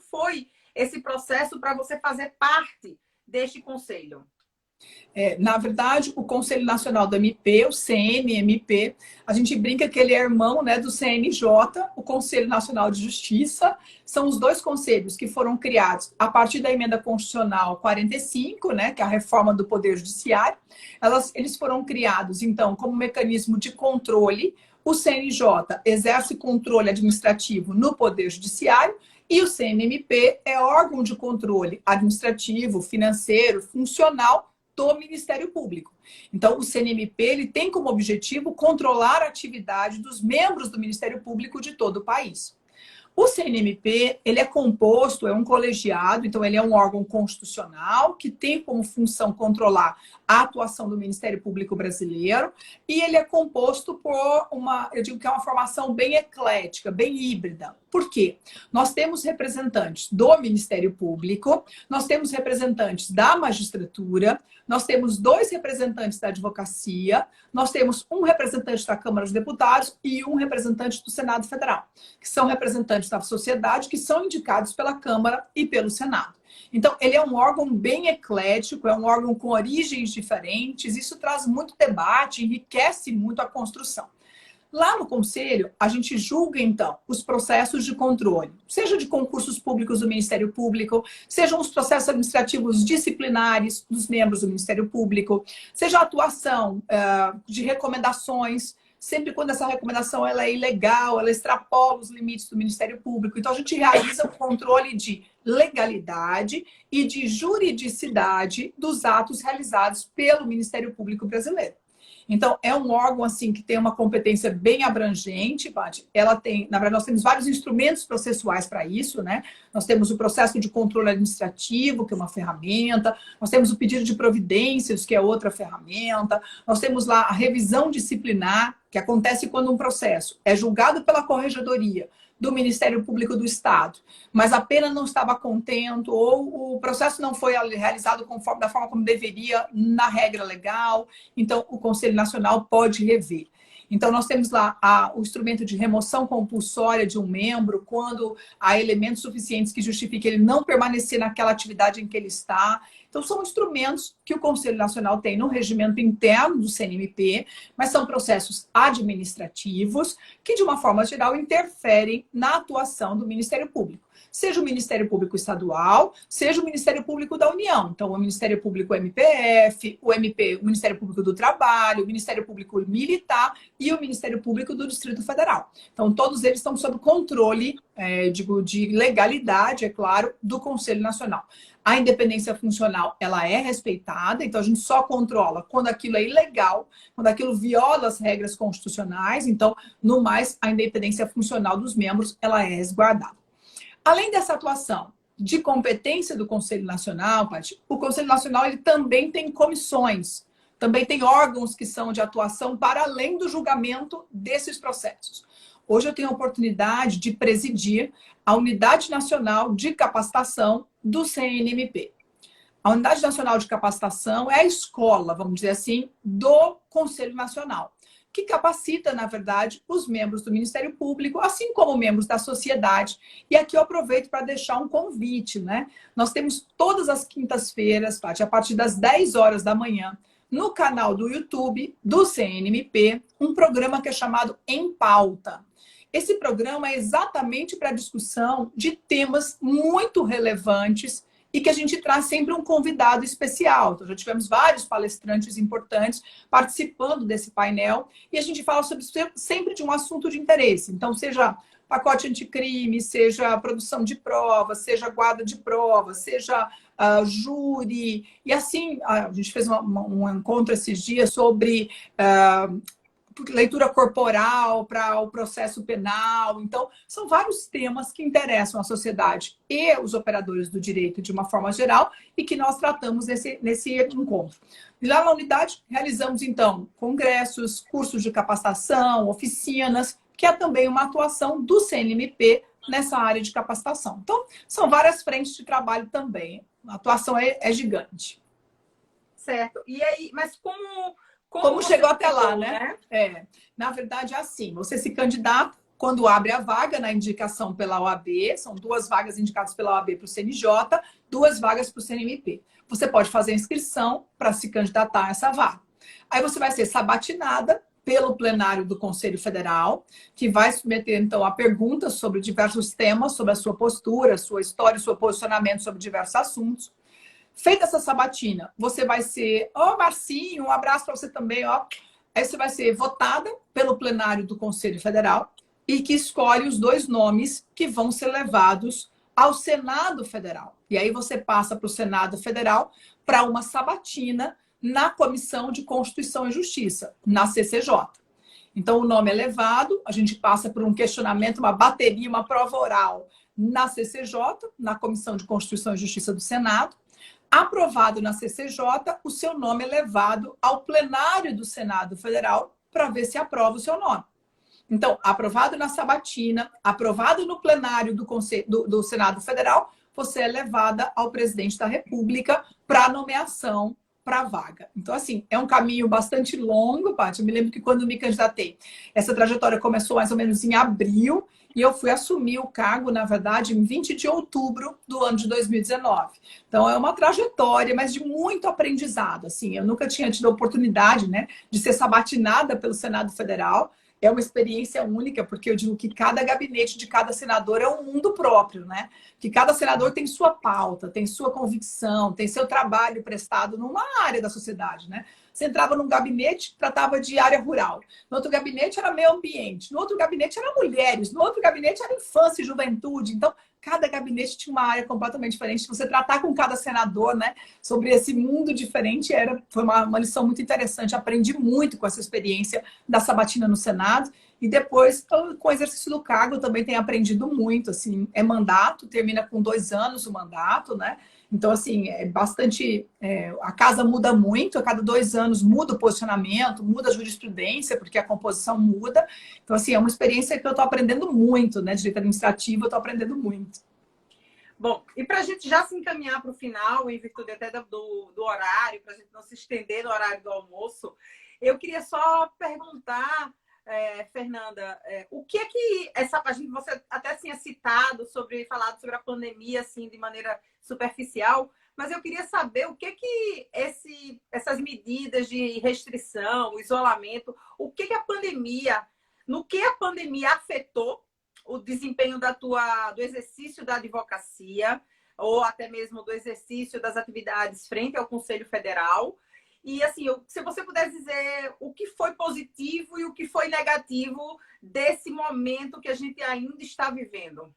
foi esse processo para você fazer parte deste conselho. Na verdade, o Conselho Nacional do MP, o CNMP, a gente brinca que ele é irmão, né, do CNJ, o Conselho Nacional de Justiça. São os dois conselhos que foram criados a partir da Emenda Constitucional 45, né, que é a reforma do Poder Judiciário. Eles foram criados, então, como mecanismo de controle. O CNJ exerce controle administrativo no Poder Judiciário e o CNMP é órgão de controle administrativo, financeiro, funcional do Ministério Público. Então, o CNMP ele tem como objetivo controlar a atividade dos membros do Ministério Público de todo o país. O CNMP, ele é composto, é um colegiado, então ele é um órgão constitucional que tem como função controlar a atuação do Ministério Público brasileiro e ele é composto por eu digo que é uma formação bem eclética, bem híbrida. Por quê? Nós temos representantes do Ministério Público, nós temos representantes da magistratura, nós temos 2 representantes da advocacia, nós temos um representante da Câmara dos Deputados e um representante do Senado Federal, que são representantes da sociedade que são indicados pela Câmara e pelo Senado. Então, ele é um órgão bem eclético, é um órgão com origens diferentes, isso traz muito debate, enriquece muito a construção. Lá no Conselho, a gente julga, então, os processos de controle, seja de concursos públicos do Ministério Público, sejam os processos administrativos disciplinares dos membros do Ministério Público, seja a atuação de recomendações, sempre quando essa recomendação ela é ilegal, ela extrapola os limites do Ministério Público. Então, a gente realiza o controle de legalidade e de juridicidade dos atos realizados pelo Ministério Público brasileiro. Então, é um órgão assim que tem uma competência bem abrangente, Paty. Ela tem, na verdade, nós temos vários instrumentos processuais para isso, né? Nós temos o processo de controle administrativo, que é uma ferramenta, nós temos o pedido de providências, que é outra ferramenta, nós temos lá a revisão disciplinar, que acontece quando um processo é julgado pela Corregedoria do Ministério Público do Estado, mas a pena não estava contento ou o processo não foi realizado da forma como deveria na regra legal, então o Conselho Nacional pode rever. Então, nós temos lá o instrumento de remoção compulsória de um membro quando há elementos suficientes que justifiquem ele não permanecer naquela atividade em que ele está. Então, são instrumentos que o Conselho Nacional tem no regimento interno do CNMP, mas são processos administrativos que, de uma forma geral, interferem na atuação do Ministério Público. Seja o Ministério Público Estadual, seja o Ministério Público da União. Então, o Ministério Público MPF, o Ministério Público do Trabalho, o Ministério Público Militar e o Ministério Público do Distrito Federal. Então, todos eles estão sob controle, de legalidade, é claro, do Conselho Nacional. A independência funcional, ela é respeitada, então a gente só controla quando aquilo é ilegal, quando aquilo viola as regras constitucionais, então, no mais, a independência funcional dos membros, ela é resguardada. Além dessa atuação de competência do Conselho Nacional, Paty, o Conselho Nacional ele também tem comissões, também tem órgãos que são de atuação para além do julgamento desses processos. Hoje eu tenho a oportunidade de presidir a Unidade Nacional de Capacitação do CNMP. A Unidade Nacional de Capacitação é a escola, vamos dizer assim, do Conselho Nacional, que capacita, na verdade, os membros do Ministério Público, assim como membros da sociedade. E aqui eu aproveito para deixar um convite, né? Nós temos todas as quintas-feiras, Paty, a partir das 10 horas da manhã, no canal do YouTube do CNMP, um programa que é chamado Em Pauta. Esse programa é exatamente para a discussão de temas muito relevantes e que a gente traz sempre um convidado especial. Então, já tivemos vários palestrantes importantes participando desse painel e a gente fala sempre de um assunto de interesse. Então, seja pacote anticrime, seja produção de provas, seja guarda de provas, seja júri. E assim, a gente fez um encontro esses dias sobre leitura corporal para o processo penal. Então, são vários temas que interessam a sociedade e os operadores do direito de uma forma geral e que nós tratamos nesse encontro. E lá na unidade, realizamos, então, congressos, cursos de capacitação, oficinas, que é também uma atuação do CNMP nessa área de capacitação. Então, são várias frentes de trabalho também. A atuação é gigante. Certo. E aí, mas como chegou até lá, né? Na verdade, é assim, você se candidata quando abre a vaga na indicação pela OAB, são 2 vagas indicadas pela OAB para o CNJ, 2 vagas para o CNMP. Você pode fazer a inscrição para se candidatar a essa vaga. Aí você vai ser sabatinada pelo plenário do Conselho Federal, que vai submeter, então, a perguntas sobre diversos temas, sobre a sua postura, sua história, seu posicionamento sobre diversos assuntos. Feita essa sabatina, você vai ser... Marcinho, um abraço para você também. Aí você vai ser votada pelo plenário do Conselho Federal e que escolhe os 2 nomes que vão ser levados ao Senado Federal. E aí você passa para o Senado Federal para uma sabatina na Comissão de Constituição e Justiça, na CCJ. Então, o nome é levado, a gente passa por um questionamento, uma bateria, uma prova oral na CCJ, na Comissão de Constituição e Justiça do Senado. Aprovado na CCJ, o seu nome é levado ao plenário do Senado Federal para ver se aprova o seu nome. Então, aprovado na sabatina, aprovado no plenário do Senado Federal, você é levada ao presidente da República para nomeação para a vaga. Então, assim, é um caminho bastante longo, Paty. Eu me lembro que quando me candidatei, essa trajetória começou mais ou menos em abril, e eu fui assumir o cargo, na verdade, em 20 de outubro do ano de 2019. Então, é uma trajetória, mas de muito aprendizado. Assim, eu nunca tinha tido a oportunidade, né, de ser sabatinada pelo Senado Federal. É uma experiência única, porque eu digo que cada gabinete de cada senador é um mundo próprio, né? Que cada senador tem sua pauta, tem sua convicção, tem seu trabalho prestado numa área da sociedade, né? Você entrava num gabinete, tratava de área rural. No outro gabinete era meio ambiente. No outro gabinete era mulheres. No outro gabinete era infância e juventude. Então, cada gabinete tinha uma área completamente diferente. Você tratar com cada senador, né, sobre esse mundo diferente foi uma lição muito interessante. Aprendi muito com essa experiência da sabatina no Senado. E depois, com o exercício do cargo, eu também tenho aprendido muito. Assim, é mandato, termina com 2 anos o mandato, né? Então, assim, é bastante... a casa muda muito, a cada 2 anos muda o posicionamento, muda a jurisprudência, porque a composição muda. Então, assim, é uma experiência que eu estou aprendendo muito, né? Direito administrativo, eu estou aprendendo muito. Bom, e para a gente já se encaminhar para o final, em virtude até do horário, para a gente não se estender no horário do almoço, eu queria só perguntar... Fernanda, o que é que você até tinha falado sobre a pandemia assim de maneira superficial, mas eu queria saber o que é que essas medidas de restrição, o isolamento, no que a pandemia afetou o desempenho do exercício da advocacia ou até mesmo do exercício das atividades frente ao Conselho Federal. E, assim, se você puder dizer o que foi positivo e o que foi negativo desse momento que a gente ainda está vivendo.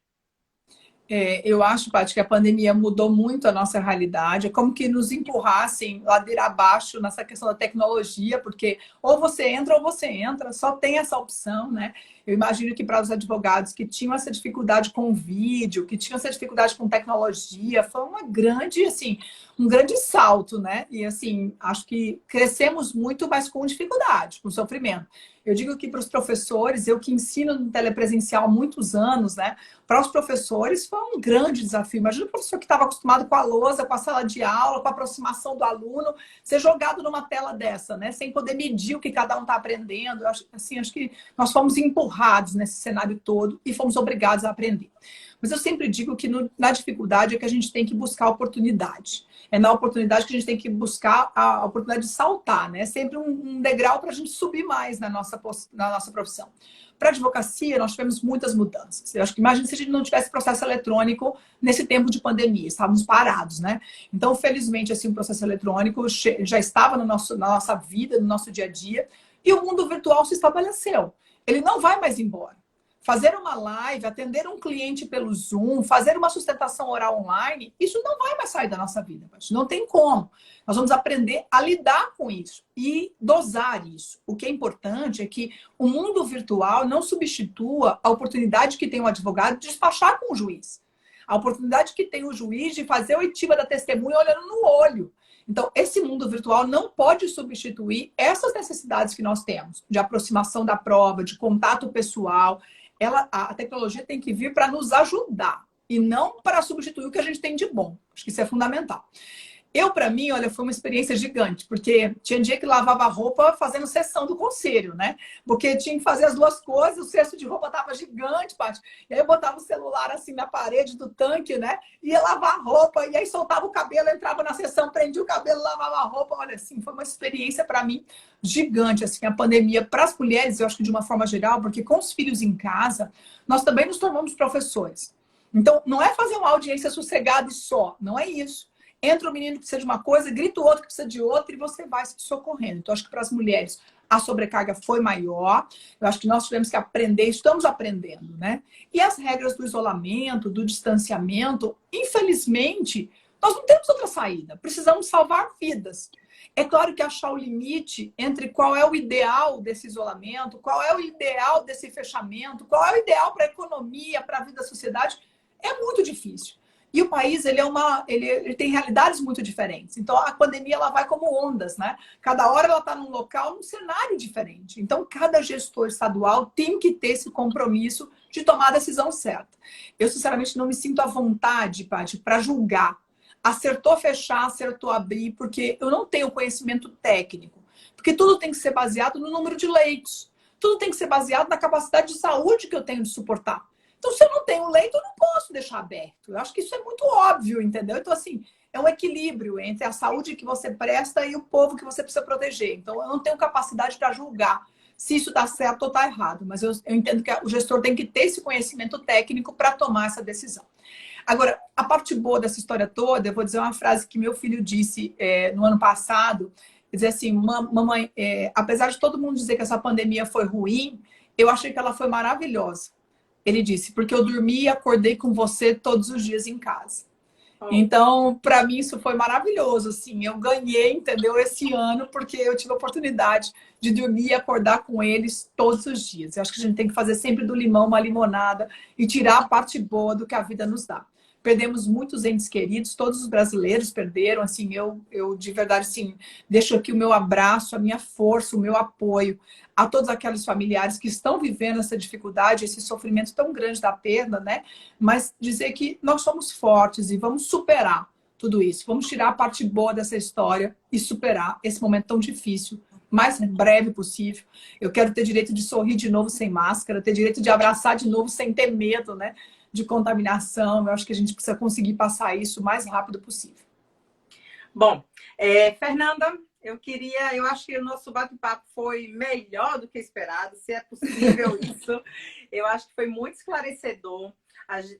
Eu acho, Paty, que a pandemia mudou muito a nossa realidade. É como que nos empurrassem ladeira abaixo nessa questão da tecnologia, porque ou você entra, só tem essa opção, né? Eu imagino que para os advogados que tinham essa dificuldade com o vídeo, que tinham essa dificuldade com tecnologia, foi uma grande, assim, um grande salto, né? E assim, acho que crescemos muito, mas com dificuldade, com sofrimento. Eu digo que para os professores, eu que ensino no telepresencial há muitos anos, né? Para os professores foi um grande desafio. Imagina o professor que estava acostumado com a lousa, com a sala de aula, com a aproximação do aluno, ser jogado numa tela dessa, né? Sem poder medir o que cada um está aprendendo. Acho que nós fomos empurrados nesse cenário todo e fomos obrigados a aprender. Mas eu sempre digo que na dificuldade é que a gente tem que buscar oportunidade. É na oportunidade que a gente tem que buscar a oportunidade de saltar, né? É sempre um degrau para a gente subir mais na nossa profissão. Para a advocacia, nós tivemos muitas mudanças. Eu acho que imagina se a gente não tivesse processo eletrônico nesse tempo de pandemia, estávamos parados, né? Então, felizmente, assim, o processo eletrônico já estava na nossa vida, no nosso dia a dia, e o mundo virtual se estabeleceu. Ele não vai mais embora. Fazer uma live, atender um cliente pelo Zoom, fazer uma sustentação oral online, isso não vai mais sair da nossa vida. Não tem como. Nós vamos aprender a lidar com isso e dosar isso. O que é importante é que o mundo virtual não substitua a oportunidade que tem o advogado de despachar com o juiz. A oportunidade que tem o juiz de fazer a oitiva da testemunha olhando no olho. Então, esse mundo virtual não pode substituir essas necessidades que nós temos, de aproximação da prova, de contato pessoal. A tecnologia tem que vir para nos ajudar e não para substituir o que a gente tem de bom. Acho que isso é fundamental. Para mim, olha, foi uma experiência gigante, porque tinha dia que lavava roupa fazendo sessão do conselho, né? Porque tinha que fazer as duas coisas, o cesto de roupa estava gigante, Paty. E aí eu botava o celular assim na parede do tanque, né? Ia lavar a roupa, e aí soltava o cabelo, entrava na sessão, prendia o cabelo, lavava a roupa. Olha, assim, foi uma experiência para mim gigante, assim, a pandemia para as mulheres, eu acho que de uma forma geral, porque com os filhos em casa, nós também nos tornamos professores. Então, não é fazer uma audiência sossegada e só, não é isso. Entra o menino que precisa de uma coisa, grita o outro que precisa de outra e você vai se socorrendo. Então, acho que para as mulheres a sobrecarga foi maior. Eu acho que nós tivemos que aprender, estamos aprendendo, né? E as regras do isolamento, do distanciamento, infelizmente, nós não temos outra saída. Precisamos salvar vidas. É claro que achar o limite entre qual é o ideal desse isolamento, qual é o ideal desse fechamento, qual é o ideal para a economia, para a vida da sociedade, é muito difícil. E o país, ele tem realidades muito diferentes. Então, a pandemia, ela vai como ondas, né? Cada hora ela está num local, num cenário diferente. Então, cada gestor estadual tem que ter esse compromisso de tomar a decisão certa. Eu, sinceramente, não me sinto à vontade, Paty, para julgar. Acertou fechar, acertou abrir, porque eu não tenho conhecimento técnico. Porque tudo tem que ser baseado no número de leitos. Tudo tem que ser baseado na capacidade de saúde que eu tenho de suportar. Então, se eu não tenho leito, eu não posso deixar aberto. Eu acho que isso é muito óbvio, entendeu? Então, assim, é um equilíbrio entre a saúde que você presta e o povo que você precisa proteger. Então, eu não tenho capacidade para julgar se isso está certo ou está errado. Mas eu entendo que o gestor tem que ter esse conhecimento técnico para tomar essa decisão. Agora, a parte boa dessa história toda, eu vou dizer uma frase que meu filho disse no ano passado. Dizer assim, mamãe, apesar de todo mundo dizer que essa pandemia foi ruim, eu achei que ela foi maravilhosa. Ele disse, porque eu dormi e acordei com você todos os dias em casa. Então, para mim, isso foi maravilhoso. Assim, eu ganhei, entendeu, esse ano, porque eu tive a oportunidade de dormir e acordar com eles todos os dias. Eu acho que a gente tem que fazer sempre do limão uma limonada e tirar a parte boa do que a vida nos dá. Perdemos muitos entes queridos, todos os brasileiros perderam. Assim, eu de verdade, assim, deixo aqui o meu abraço, a minha força, o meu apoio a todos aqueles familiares que estão vivendo essa dificuldade, esse sofrimento tão grande da perda, né? Mas dizer que nós somos fortes e vamos superar tudo isso. Vamos tirar a parte boa dessa história e superar esse momento tão difícil, o mais breve possível. Eu quero ter direito de sorrir de novo sem máscara, ter direito de abraçar de novo sem ter medo, né? De contaminação. Eu acho que a gente precisa conseguir passar isso o mais rápido possível. Bom, Fernanda, eu acho que o nosso bate-papo foi melhor do que esperado, se é possível isso. Eu acho que foi muito esclarecedor,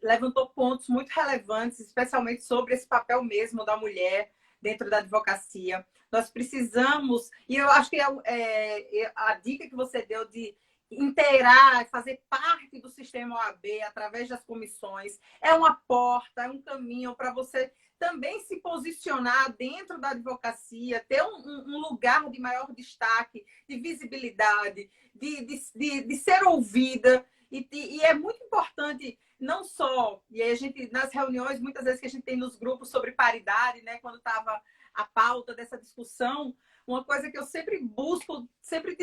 levantou pontos muito relevantes, especialmente sobre esse papel mesmo da mulher dentro da advocacia. Nós precisamos, e eu acho que a dica que você deu de inteirar, fazer parte do sistema OAB através das comissões, é uma porta, é um caminho para você também se posicionar dentro da advocacia, ter um lugar de maior destaque, de visibilidade, de ser ouvida. E é muito importante, não só, e aí a gente, nas reuniões, muitas vezes que a gente tem nos grupos sobre paridade, né, quando estava a pauta dessa discussão, uma coisa que eu sempre busco, sempre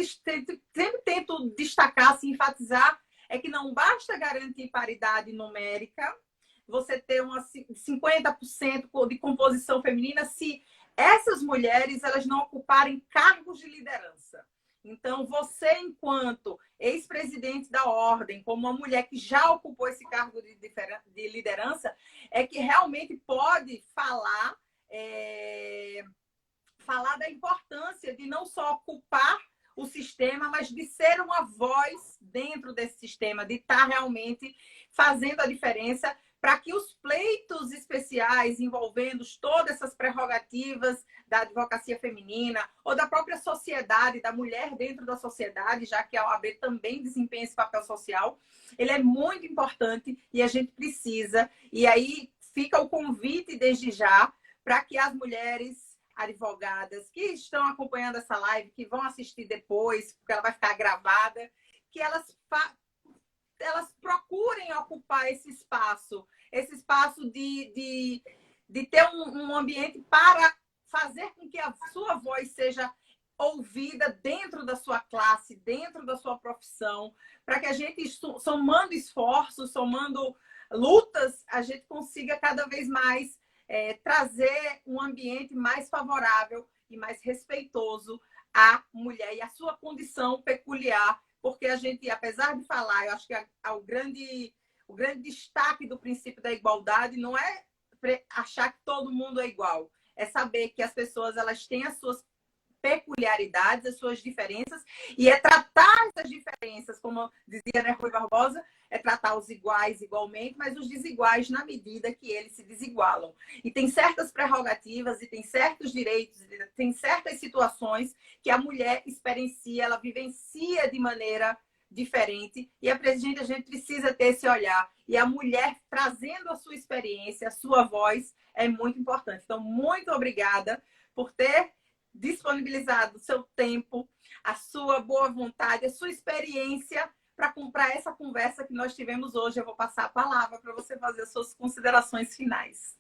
tento destacar, assim, enfatizar, é que não basta garantir paridade numérica, você ter uma 50% de composição feminina, se essas mulheres elas não ocuparem cargos de liderança. Então, você, enquanto ex-presidente da ordem, como uma mulher que já ocupou esse cargo de liderança, é que realmente pode falar da importância de não só ocupar o sistema, mas de ser uma voz dentro desse sistema, de estar realmente fazendo a diferença para que os pleitos especiais envolvendo todas essas prerrogativas da advocacia feminina ou da própria sociedade, da mulher dentro da sociedade, já que a OAB também desempenha esse papel social, ele é muito importante e a gente precisa. E aí fica o convite desde já para que as mulheres advogadas que estão acompanhando essa live, que vão assistir depois, porque ela vai ficar gravada, que elas procurem ocupar esse espaço de ter um ambiente para fazer com que a sua voz seja ouvida dentro da sua classe, dentro da sua profissão, para que a gente, somando esforços, somando lutas, a gente consiga cada vez mais trazer um ambiente mais favorável e mais respeitoso à mulher e à sua condição peculiar, porque a gente, apesar de falar, eu acho que o grande destaque do princípio da igualdade não é achar que todo mundo é igual, é saber que as pessoas elas têm as suas peculiaridades, as suas diferenças, e é tratar essas diferenças, como dizia, né, Rui Barbosa, é tratar os iguais igualmente, mas os desiguais na medida que eles se desigualam. E tem certas prerrogativas, e tem certos direitos, tem certas situações que a mulher experiencia, ela vivencia de maneira diferente, e a gente precisa ter esse olhar. E a mulher trazendo a sua experiência, a sua voz, é muito importante. Então, muito obrigada por ter disponibilizado o seu tempo, a sua boa vontade, a sua experiência para comprar essa conversa que nós tivemos hoje. Eu vou passar a palavra para você fazer as suas considerações finais.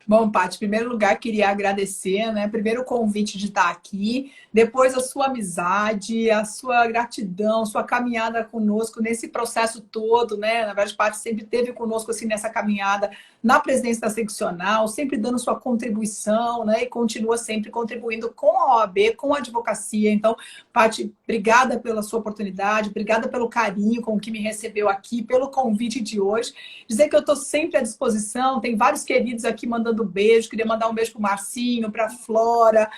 Bom, Paty, em primeiro lugar, queria agradecer, né? Primeiro o convite de estar aqui, depois a sua amizade, a sua gratidão, sua caminhada conosco nesse processo todo, né? Na verdade, Paty sempre esteve conosco assim nessa caminhada na presidência da seccional, sempre dando sua contribuição, né? E continua sempre contribuindo com a OAB, com a advocacia. Então, Paty, obrigada pela sua oportunidade, obrigada pelo carinho com que me recebeu aqui, pelo convite de hoje. Dizer que eu estou sempre à disposição, tem vários queridos aqui mandando beijo, queria mandar um beijo para o Marcinho, para a Flora,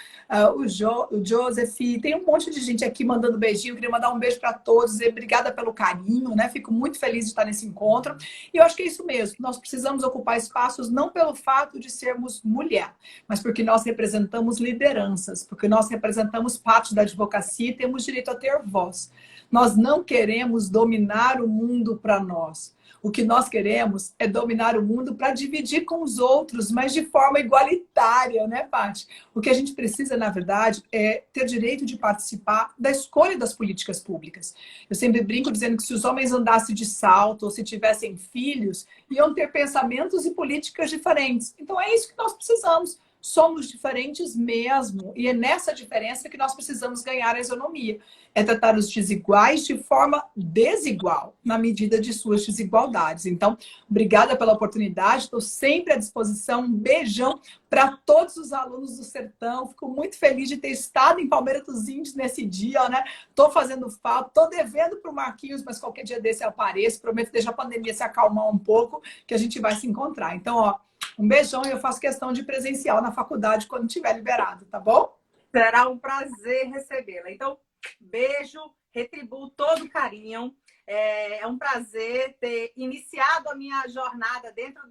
o Joseph, tem um monte de gente aqui mandando beijinho, queria mandar um beijo para todos, e obrigada pelo carinho, né? Fico muito feliz de estar nesse encontro, e eu acho que é isso mesmo, nós precisamos ocupar espaços não pelo fato de sermos mulher, mas porque nós representamos lideranças, porque nós representamos parte da advocacia e temos direito a ter voz. Nós não queremos dominar o mundo para nós. O que nós queremos é dominar o mundo para dividir com os outros, mas de forma igualitária, né, Paty? O que a gente precisa, na verdade, é ter direito de participar da escolha das políticas públicas. Eu sempre brinco dizendo que se os homens andassem de salto ou se tivessem filhos, iam ter pensamentos e políticas diferentes. Então é isso que nós precisamos. Somos diferentes mesmo, e é nessa diferença que nós precisamos ganhar a isonomia. É tratar os desiguais de forma desigual, na medida de suas desigualdades. Então, obrigada pela oportunidade, estou sempre à disposição. Um beijão para todos os alunos do Sertão. Fico muito feliz de ter estado em Palmeira dos Índios nesse dia, né? Estou fazendo falta, estou devendo para o Marquinhos, mas qualquer dia desse eu apareço. Prometo deixar a pandemia se acalmar um pouco, que a gente vai se encontrar. Então, ó, um beijão, e eu faço questão de presencial na faculdade quando tiver liberado, tá bom? Será um prazer recebê-la. Então, beijo, retribuo todo o carinho. É um prazer ter iniciado a minha jornada dentro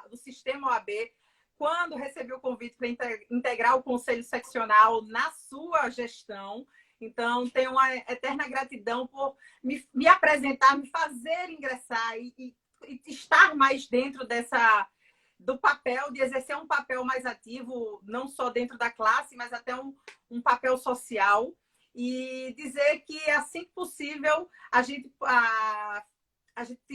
do sistema OAB, quando recebi o convite para integrar o Conselho Seccional na sua gestão. Então, tenho uma eterna gratidão por me apresentar, me fazer ingressar e estar mais dentro do papel, de exercer um papel mais ativo, não só dentro da classe, mas até um papel social. e dizer que, assim que possível, a gente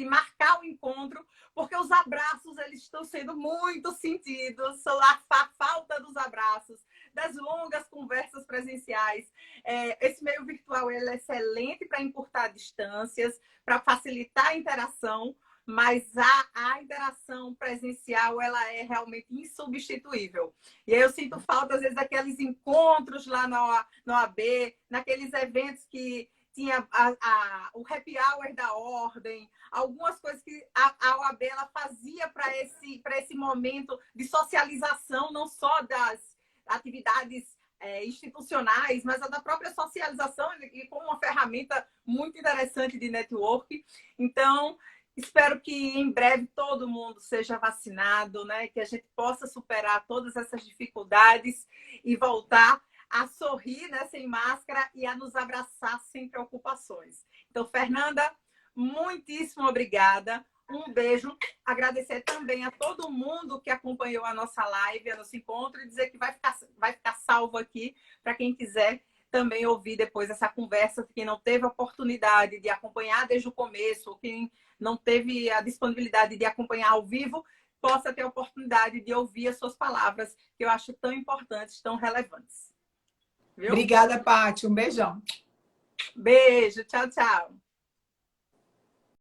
marcar o encontro, porque os abraços eles estão sendo muito sentidos, a falta dos abraços, das longas conversas presenciais. Esse meio virtual ele é excelente para encurtar distâncias, para facilitar a interação, mas a interação presencial ela é realmente insubstituível. E aí eu sinto falta, às vezes, daqueles encontros lá na OAB, naqueles eventos que tinha o happy hour da ordem, algumas coisas que a OAB ela fazia para esse momento de socialização, não só das atividades institucionais, mas a da própria socialização e como uma ferramenta muito interessante de network. Então, espero que em breve todo mundo seja vacinado, né? Que a gente possa superar todas essas dificuldades e voltar a sorrir, né, sem máscara e a nos abraçar sem preocupações. Então, Fernanda, muitíssimo obrigada. Um beijo. Agradecer também a todo mundo que acompanhou a nossa live, a nosso encontro, e dizer que vai ficar salvo aqui para quem quiser também ouvir depois essa conversa, quem não teve a oportunidade de acompanhar desde o começo, ou quem não teve a disponibilidade de acompanhar ao vivo, possa ter a oportunidade de ouvir as suas palavras, que eu acho tão importantes, tão relevantes. Viu? Obrigada, Paty. Um beijão. Beijo. Tchau, tchau.